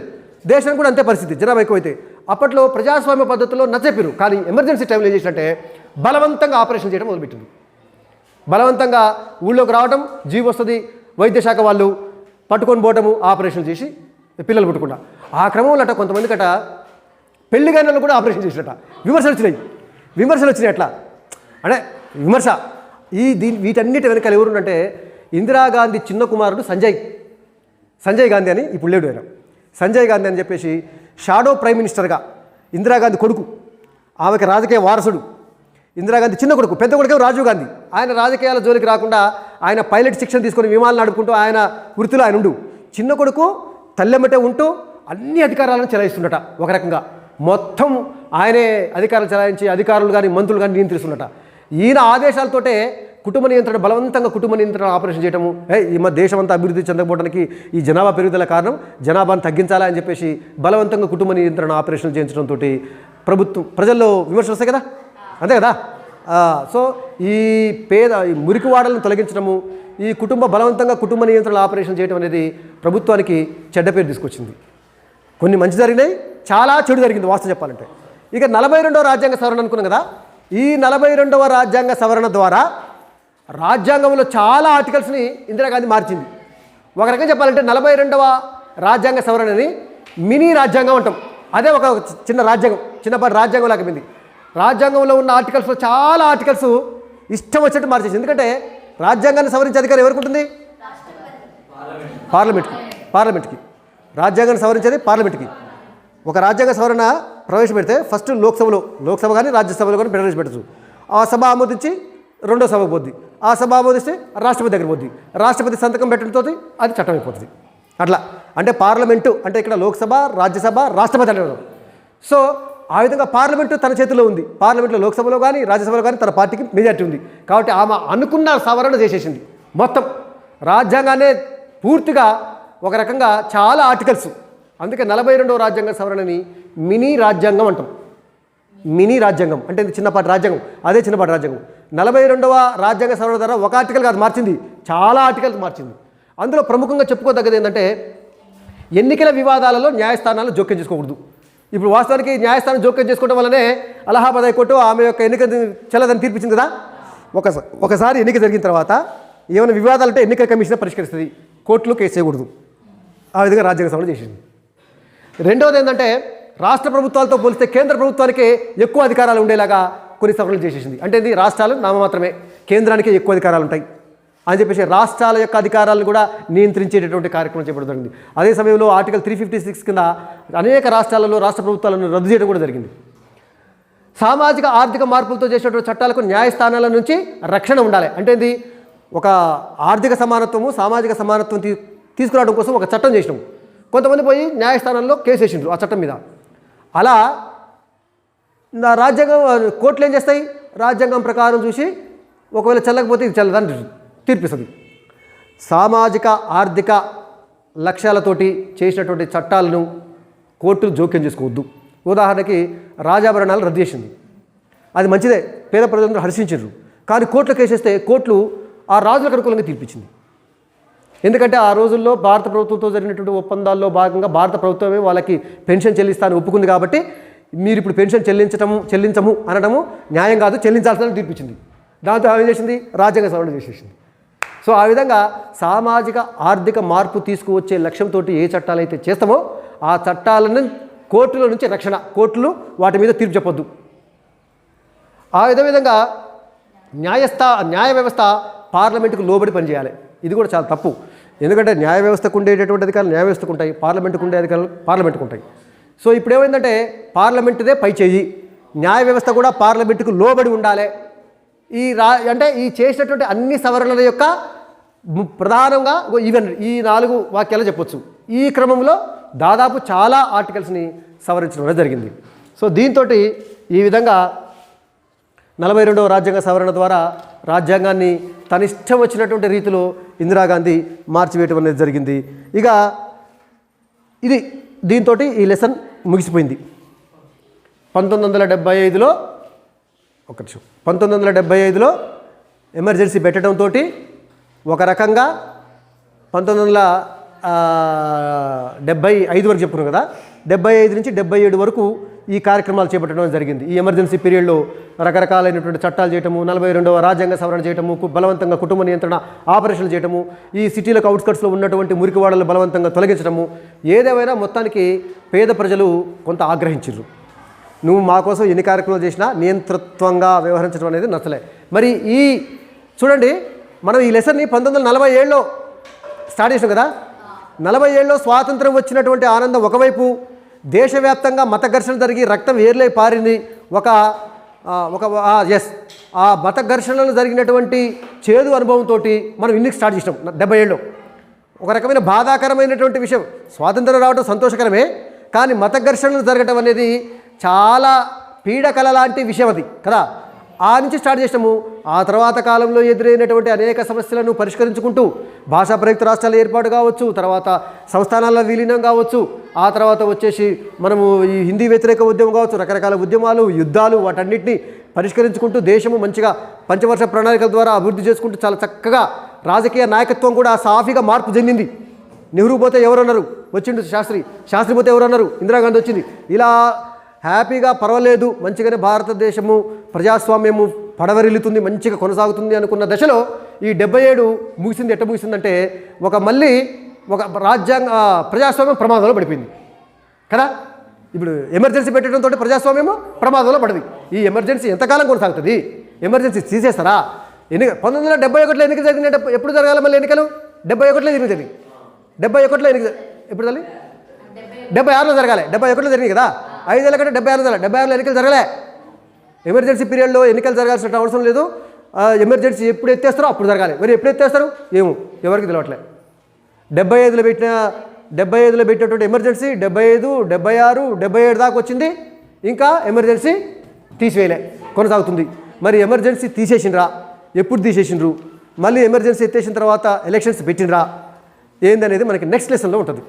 దేశం కూడా అంతే పరిస్థితి, జనాభా ఎక్కువైతే. అప్పట్లో ప్రజాస్వామ్య పద్ధతిలో నచ్చెప్పారు, కానీ ఎమర్జెన్సీ టైంలో ఏం చేసినట్టే బలవంతంగా ఆపరేషన్ చేయడం మొదలుపెట్టింది. బలవంతంగా ఊళ్ళోకి రావడం, జీవి వస్తుంది, వైద్య శాఖ వాళ్ళు పట్టుకొని పోవటము, ఆపరేషన్ చేసి పిల్లలు పుట్టకుండా. ఆ క్రమంలో కొంతమంది పెళ్లి గన్నలు కూడా ఆపరేషన్ చేసినట్ట విమర్శలు వచ్చినాయి. అట్లా అంటే విమర్శ. వీటన్నిటి వెనకాల ఎవరుంటే ఇందిరాగాంధీ చిన్న కుమారుడు సంజయ్ గాంధీ అని, ఇప్పుడు లేడు ఆయన. సంజయ్ గాంధీ అని చెప్పేసి షాడో ప్రైమ్ మినిస్టర్గా ఇందిరాగాంధీ కొడుకు, ఆమెకి రాజకీయ వారసుడు. ఇందిరాగాంధీ చిన్న కొడుకు, పెద్ద కొడుకు రాజీవ్ గాంధీ. ఆయన రాజకీయాల జోలికి రాకుండా ఆయన పైలట్ శిక్షణ తీసుకొని విమానాలు నడుపుకుంటూ ఆయన వృత్తిలో ఆయన ఉండు. చిన్న కొడుకు తల్లెమ్మటే ఉంటూ అన్ని అధికారాలను చెలాయిస్తుండట. ఒక రకంగా మొత్తం ఆయనే అధికారాలు చెలాయించి అధికారులు కానీ మంత్రులు కానీ నియంత్రిస్తున్నట. ఈయన ఆదేశాలతోటే బలవంతంగా కుటుంబ నియంత్రణ ఆపరేషన్ చేయటము. ఈ దేశం అంతా అభివృద్ధి చెందకపోవడానికి ఈ జనాభా పెరుగుదల కారణం, జనాభాను తగ్గించాలా అని చెప్పేసి బలవంతంగా కుటుంబ నియంత్రణ ఆపరేషన్లు చేయించడంతో ప్రజల్లో విమర్శలు వస్తాయి కదా, అంతే కదా. సో ఈ మురికివాడలను తొలగించడము, ఈ బలవంతంగా కుటుంబ నియంత్రణ ఆపరేషన్ చేయడం అనేది ప్రభుత్వానికి చెడ్డ పేరు తీసుకొచ్చింది. కొన్ని మంచి జరిగినాయి, చాలా చెడు జరిగింది వాస్తవం చెప్పాలంటే. ఇక 42వ రాజ్యాంగ సవరణ అనుకున్నాం కదా. ఈ 42వ రాజ్యాంగ సవరణ ద్వారా రాజ్యాంగంలో చాలా ఆర్టికల్స్ని ఇందిరాగాంధీ మార్చింది. ఒక రకంగా చెప్పాలంటే 42వ రాజ్యాంగ సవరణని మినీ రాజ్యాంగం అంటాం. అదే ఒక చిన్న రాజ్యాంగం, చిన్నపాటి రాజ్యాంగం లాగా. రాజ్యాంగంలో ఉన్న ఆర్టికల్స్లో చాలా ఆర్టికల్స్ ఇష్టం వచ్చినట్టు మార్చేసి. ఎందుకంటే రాజ్యాంగాన్ని సవరించే అధికారం ఎవరికి ఉంటుంది? పార్లమెంట్కి. రాజ్యాంగాన్ని సవరించేది పార్లమెంట్కి. ఒక రాజ్యాంగ సవరణ ప్రవేశపెడితే ఫస్ట్ లోక్సభ కానీ రాజ్యసభలో కానీ ప్రవేశపెట్టచ్చు. ఆ సభ ఆమోదించి రెండో సభకు పోద్ది, ఆ సభ ఆమోదిస్తే రాష్ట్రపతి దగ్గర పోద్ది, రాష్ట్రపతి సంతకం పెట్టడంతో అది చట్టం అయిపోతుంది. అట్లా అంటే పార్లమెంటు అంటే ఇక్కడ లోక్సభ, రాజ్యసభ, రాష్ట్రపతి అంటారు. సో ఆ విధంగా పార్లమెంటు తన చేతిలో ఉంది. పార్లమెంట్లో లోక్సభలో కానీ రాజ్యసభలో కానీ తన పార్టీకి మెజార్టీ ఉంది. కాబట్టి ఆమె అనుకున్న సవరణ చేసేసింది. మొత్తం రాజ్యాంగాన్ని పూర్తిగా ఒక రకంగా చాలా ఆర్టికల్స్. అందుకే 42వ రాజ్యాంగ సవరణని మినీ రాజ్యాంగం అంటాం. మినీ రాజ్యాంగం అంటే చిన్నపాటి రాజ్యాంగం, అదే చిన్నపాటి రాజ్యాంగం. 42వ రాజ్యాంగ సవరణ ద్వారా ఒక ఆర్టికల్ కాదు మార్చింది, చాలా ఆర్టికల్స్ మార్చింది. అందులో ప్రముఖంగా చెప్పుకోదగ్గది ఏంటంటే ఎన్నికల వివాదాలలో న్యాయస్థానాలు జోక్యం చేసుకోకూడదు. ఇప్పుడు వాస్తవానికి న్యాయస్థానం జోక్యం చేసుకోవడం వల్లనే అలహాబాద్ హైకోర్టు ఆమె యొక్క ఎన్నిక చెల్లదని తీర్పిచ్చింది కదా. ఒకసారి ఎన్నిక జరిగిన తర్వాత ఏమైనా వివాదాలు అంటే ఎన్నికల కమిషన్ పరిష్కరిస్తుంది, కోర్టులో కేసు చేయకూడదు. ఆ విధంగా రాజ్యాంగ సవరణ చేసింది. రెండవది ఏంటంటే రాష్ట్ర ప్రభుత్వాలతో పోలిస్తే కేంద్ర ప్రభుత్వానికి ఎక్కువ అధికారాలు ఉండేలాగా కొన్ని సవరణలు చేసేసింది. అంటే ఇది రాష్ట్రాలు నామమాత్రమే, కేంద్రానికి ఎక్కువ అధికారాలు ఉంటాయి అని చెప్పేసి రాష్ట్రాల యొక్క అధికారాలను కూడా నియంత్రించేటటువంటి కార్యక్రమం చేపట్టడం జరిగింది. అదే సమయంలో ఆర్టికల్ 356 కింద అనేక రాష్ట్రాలలో రాష్ట్ర ప్రభుత్వాలను రద్దు చేయడం కూడా జరిగింది. సామాజిక ఆర్థిక మార్పులతో చేసినటువంటి చట్టాలకు న్యాయస్థానాల నుంచి రక్షణ ఉండాలి. అంటే ఇది ఒక ఆర్థిక సమానత్వము, సామాజిక సమానత్వం తీసుకురావడం కోసం ఒక చట్టం చేసినాం. కొంతమంది పోయి న్యాయస్థానంలో కేసు వేసిండ్రు ఆ చట్టం మీద. అలా రాజ్యాంగం కోర్టులు ఏం చేస్తాయి, రాజ్యాంగం ప్రకారం చూసి ఒకవేళ చెల్లకపోతే ఇది చెల్లదని తీర్పిస్తుంది. సామాజిక ఆర్థిక లక్ష్యాలతోటి చేసినటువంటి చట్టాలను కోర్టులు జోక్యం చేసుకోవద్దు. ఉదాహరణకి రాజాభరణాలు రద్దు చేసింది, అది మంచిదే, పేద ప్రజలందరూ హర్షించారు. కానీ కోర్టులో కేసేస్తే కోర్టులు ఆ రాజులకు అనుకూలంగా తీర్పిచ్చింది. ఎందుకంటే ఆ రోజుల్లో భారత ప్రభుత్వంతో జరిగినటువంటి ఒప్పందాల్లో భాగంగా భారత ప్రభుత్వమే వాళ్ళకి పెన్షన్ చెల్లిస్తానని ఒప్పుకుంది. కాబట్టి మీరు ఇప్పుడు పెన్షన్ చెల్లించము అనడము న్యాయం కాదు, చెల్లించాల్సిన తీర్పిచ్చింది. దాంతో ఏం చేసింది, రాజ్యాంగ సవరణ చేసేసింది. సో ఆ విధంగా సామాజిక ఆర్థిక మార్పు తీసుకువచ్చే లక్ష్యంతో ఏ చట్టాలు అయితే చేస్తామో ఆ చట్టాలను కోర్టుల నుంచి రక్షణ, కోర్టులు వాటి మీద తీర్పు చెప్పొద్దు. ఆ విధంగా న్యాయ వ్యవస్థ పార్లమెంటుకు లోబడి పనిచేయాలి. ఇది కూడా చాలా తప్పు. ఎందుకంటే న్యాయ వ్యవస్థకు ఉండేటటువంటి అధికారులు న్యాయ వ్యవస్థకు ఉంటాయి, పార్లమెంటుకు ఉండే అధికారులు పార్లమెంటుకు ఉంటాయి. సో ఇప్పుడు ఏమైందంటే పార్లమెంటుదే పై చేయి, న్యాయ వ్యవస్థ కూడా పార్లమెంటుకు లోబడి ఉండాలి. అంటే ఈ చేసినటువంటి అన్ని సవరణల యొక్క ప్రధానంగా ఈవెన్ ఈ 4 వాక్యాలు చెప్పొచ్చు. ఈ క్రమంలో దాదాపు చాలా ఆర్టికల్స్ని సవరించడం జరిగింది. సో దీంతో ఈ విధంగా 42వ రాజ్యాంగ సవరణ ద్వారా రాజ్యాంగాన్ని తన ఇష్టం వచ్చినటువంటి రీతిలో ఇందిరాగాంధీ మార్చివేయటం అనేది జరిగింది. ఇక ఇది దీంతో ఈ లెసన్ ముగిసిపోయింది. 1975లో 1975లో ఎమర్జెన్సీ పెట్టడంతో ఒక రకంగా 1975 వరకు చెప్పుకున్నాం కదా, 75 నుంచి 77 వరకు ఈ కార్యక్రమాలు చేపట్టడం జరిగింది. ఈ ఎమర్జెన్సీ పీరియడ్లో రకరకాలైనటువంటి చట్టాలు చేయటము, 42వ రాజ్యాంగ సవరణ చేయటము, బలవంతంగా కుటుంబ నియంత్రణ ఆపరేషన్లు చేయటము, ఈ సిటీలకు అవుట్స్కట్స్లో ఉన్నటువంటి మురికివాడలను బలవంతంగా తొలగించడము, ఏదేమైనా మొత్తానికి పేద ప్రజలు కొంత ఆగ్రహించారు. నువ్వు మా కోసం ఎన్ని కార్యక్రమాలు చేసినా నియంతృత్వంగా వ్యవహరించడం అనేది నచ్చలే. మరి ఈ చూడండి, మనం ఈ లెసన్ని 1947లో స్టార్ట్ చేసాం కదా. 47లో స్వాతంత్రం వచ్చినటువంటి ఆనందం ఒకవైపు, దేశవ్యాప్తంగా మత ఘర్షణ జరిగి రక్తం ఏర్లై పారింది. ఆ మత ఘర్షణలు జరిగినటువంటి చేదు అనుభవంతో మనం ఇన్నికి స్టార్ట్ చేసినాం 77లో. ఒక రకమైన బాధాకరమైనటువంటి విషయం, స్వాతంత్రం రావడం సంతోషకరమే, కానీ మత ఘర్షణలు జరగటం అనేది చాలా పీడకల లాంటి విషయం అది కదా. ఆ నుంచి స్టార్ట్ చేసినాము. ఆ తర్వాత కాలంలో ఎదురైనటువంటి అనేక సమస్యలను పరిష్కరించుకుంటూ భాషా ప్రయుక్త రాష్ట్రాల ఏర్పాటు కావచ్చు, తర్వాత సంస్థానాల విలీనం కావచ్చు, ఆ తర్వాత వచ్చేసి మనము ఈ హిందీ వ్యతిరేక ఉద్యమం కావచ్చు, రకరకాల ఉద్యమాలు, యుద్ధాలు, వాటన్నిటిని పరిష్కరించుకుంటూ దేశము మంచిగా పంచవర్ష ప్రణాళికల ద్వారా అభివృద్ధి చేసుకుంటూ చాలా చక్కగా రాజకీయ నాయకత్వం కూడా సాఫీగా మార్పు చెందింది. నెహ్రూ పోతే ఎవరన్నారు, వచ్చిండు శాస్త్రి పోతే ఎవరన్నారు, ఇందిరాగాంధీ వచ్చింది. ఇలా హ్యాపీగా పర్వాలేదు, మంచిగానే భారతదేశము ప్రజాస్వామ్యము పడవరిల్లుతుంది, మంచిగా కొనసాగుతుంది అనుకున్న దశలో ఈ 77 ముగిసింది. ఎట్ట ముగిసిందంటే మళ్ళీ ఒక ప్రజాస్వామ్యం ప్రమాదంలో పడిపోయింది కదా. ఇప్పుడు ఎమర్జెన్సీ పెట్టడంతో ప్రజాస్వామ్యము ప్రమాదంలో పడింది. ఈ ఎమర్జెన్సీ ఎంతకాలం కొనసాగుతుంది? ఎమర్జెన్సీ తీసేస్తారా? 1971లో ఎన్నికలు జరిగినట్టు ఎప్పుడు జరగాలి మళ్ళీ ఎన్నికలు? 71లో ఎన్నికలు జరిగింది. 71లో ఎన్నికలు ఎప్పుడు జరిగింది? 76లో జరగాలి. 71లో జరిగింది కదా. 5 ఏళ్ళ కంటే 76లో జరగాలి. 76లో ఎన్నికలు జరగలే. ఎమర్జెన్సీ పీరియడ్లో ఎన్నికలు జరగాల్సిన అవసరం లేదు. ఎమర్జెన్సీ ఎప్పుడు ఎత్తేస్తారో అప్పుడు జరగాలి. మరి ఎప్పుడు ఎత్తేస్తారు ఏమో ఎవరికి తెలియట్లే. 75లో పెట్టినటువంటి ఎమర్జెన్సీ 75, 76, 77 దాకా వచ్చింది. ఇంకా ఎమర్జెన్సీ తీసివేయలే, కొనసాగుతుంది. మరి ఎమర్జెన్సీ తీసేసిండ్రా? ఎప్పుడు తీసేసిండ్రు? మళ్ళీ ఎమర్జెన్సీ ఎత్తేసిన తర్వాత ఎలక్షన్స్ పెట్టినరా? ఏందనేది మనకి నెక్స్ట్ లెసన్లో ఉంటుంది.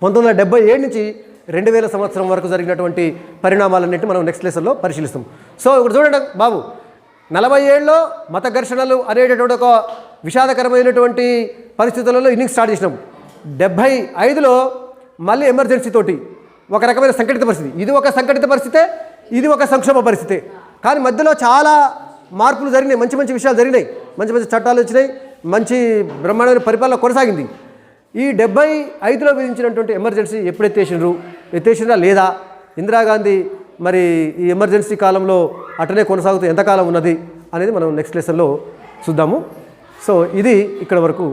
1977 నుంచి 2000 సంవత్సరం వరకు జరిగినటువంటి పరిణామాలన్నింటి మనం నెక్స్ట్ లెసన్లో పరిశీలిస్తాం. సో ఇక్కడ చూడండి బాబు, 47లో మత ఘర్షణలు అనేటటువంటి ఒక విషాదకరమైనటువంటి పరిస్థితులలో ఇన్నింగ్స్ స్టార్ట్ చేసినాం. 75లో మళ్ళీ ఎమర్జెన్సీ తోటి ఒక రకమైన సంఘటిత పరిస్థితి. ఇది ఒక సంఘటిత పరిస్థితే, ఇది ఒక సంక్షోభ పరిస్థితే. కానీ మధ్యలో చాలా మార్పులు జరిగినాయి, మంచి మంచి విషయాలు జరిగినాయి, మంచి మంచి చట్టాలు వచ్చినాయి, మంచి బ్రహ్మాండమైన పరిపాలన కొనసాగింది. ఈ 75లో విధించినటువంటి ఎమర్జెన్సీ ఎప్పుడు ఎత్తేసినరా లేదా, ఇందిరాగాంధీ మరి ఈ ఎమర్జెన్సీ కాలంలో అటనే కొనసాగుతూ ఎంతకాలం ఉన్నది అనేది మనం నెక్స్ట్ లెసన్లో చూద్దాము. సో ఇది ఇక్కడ వరకు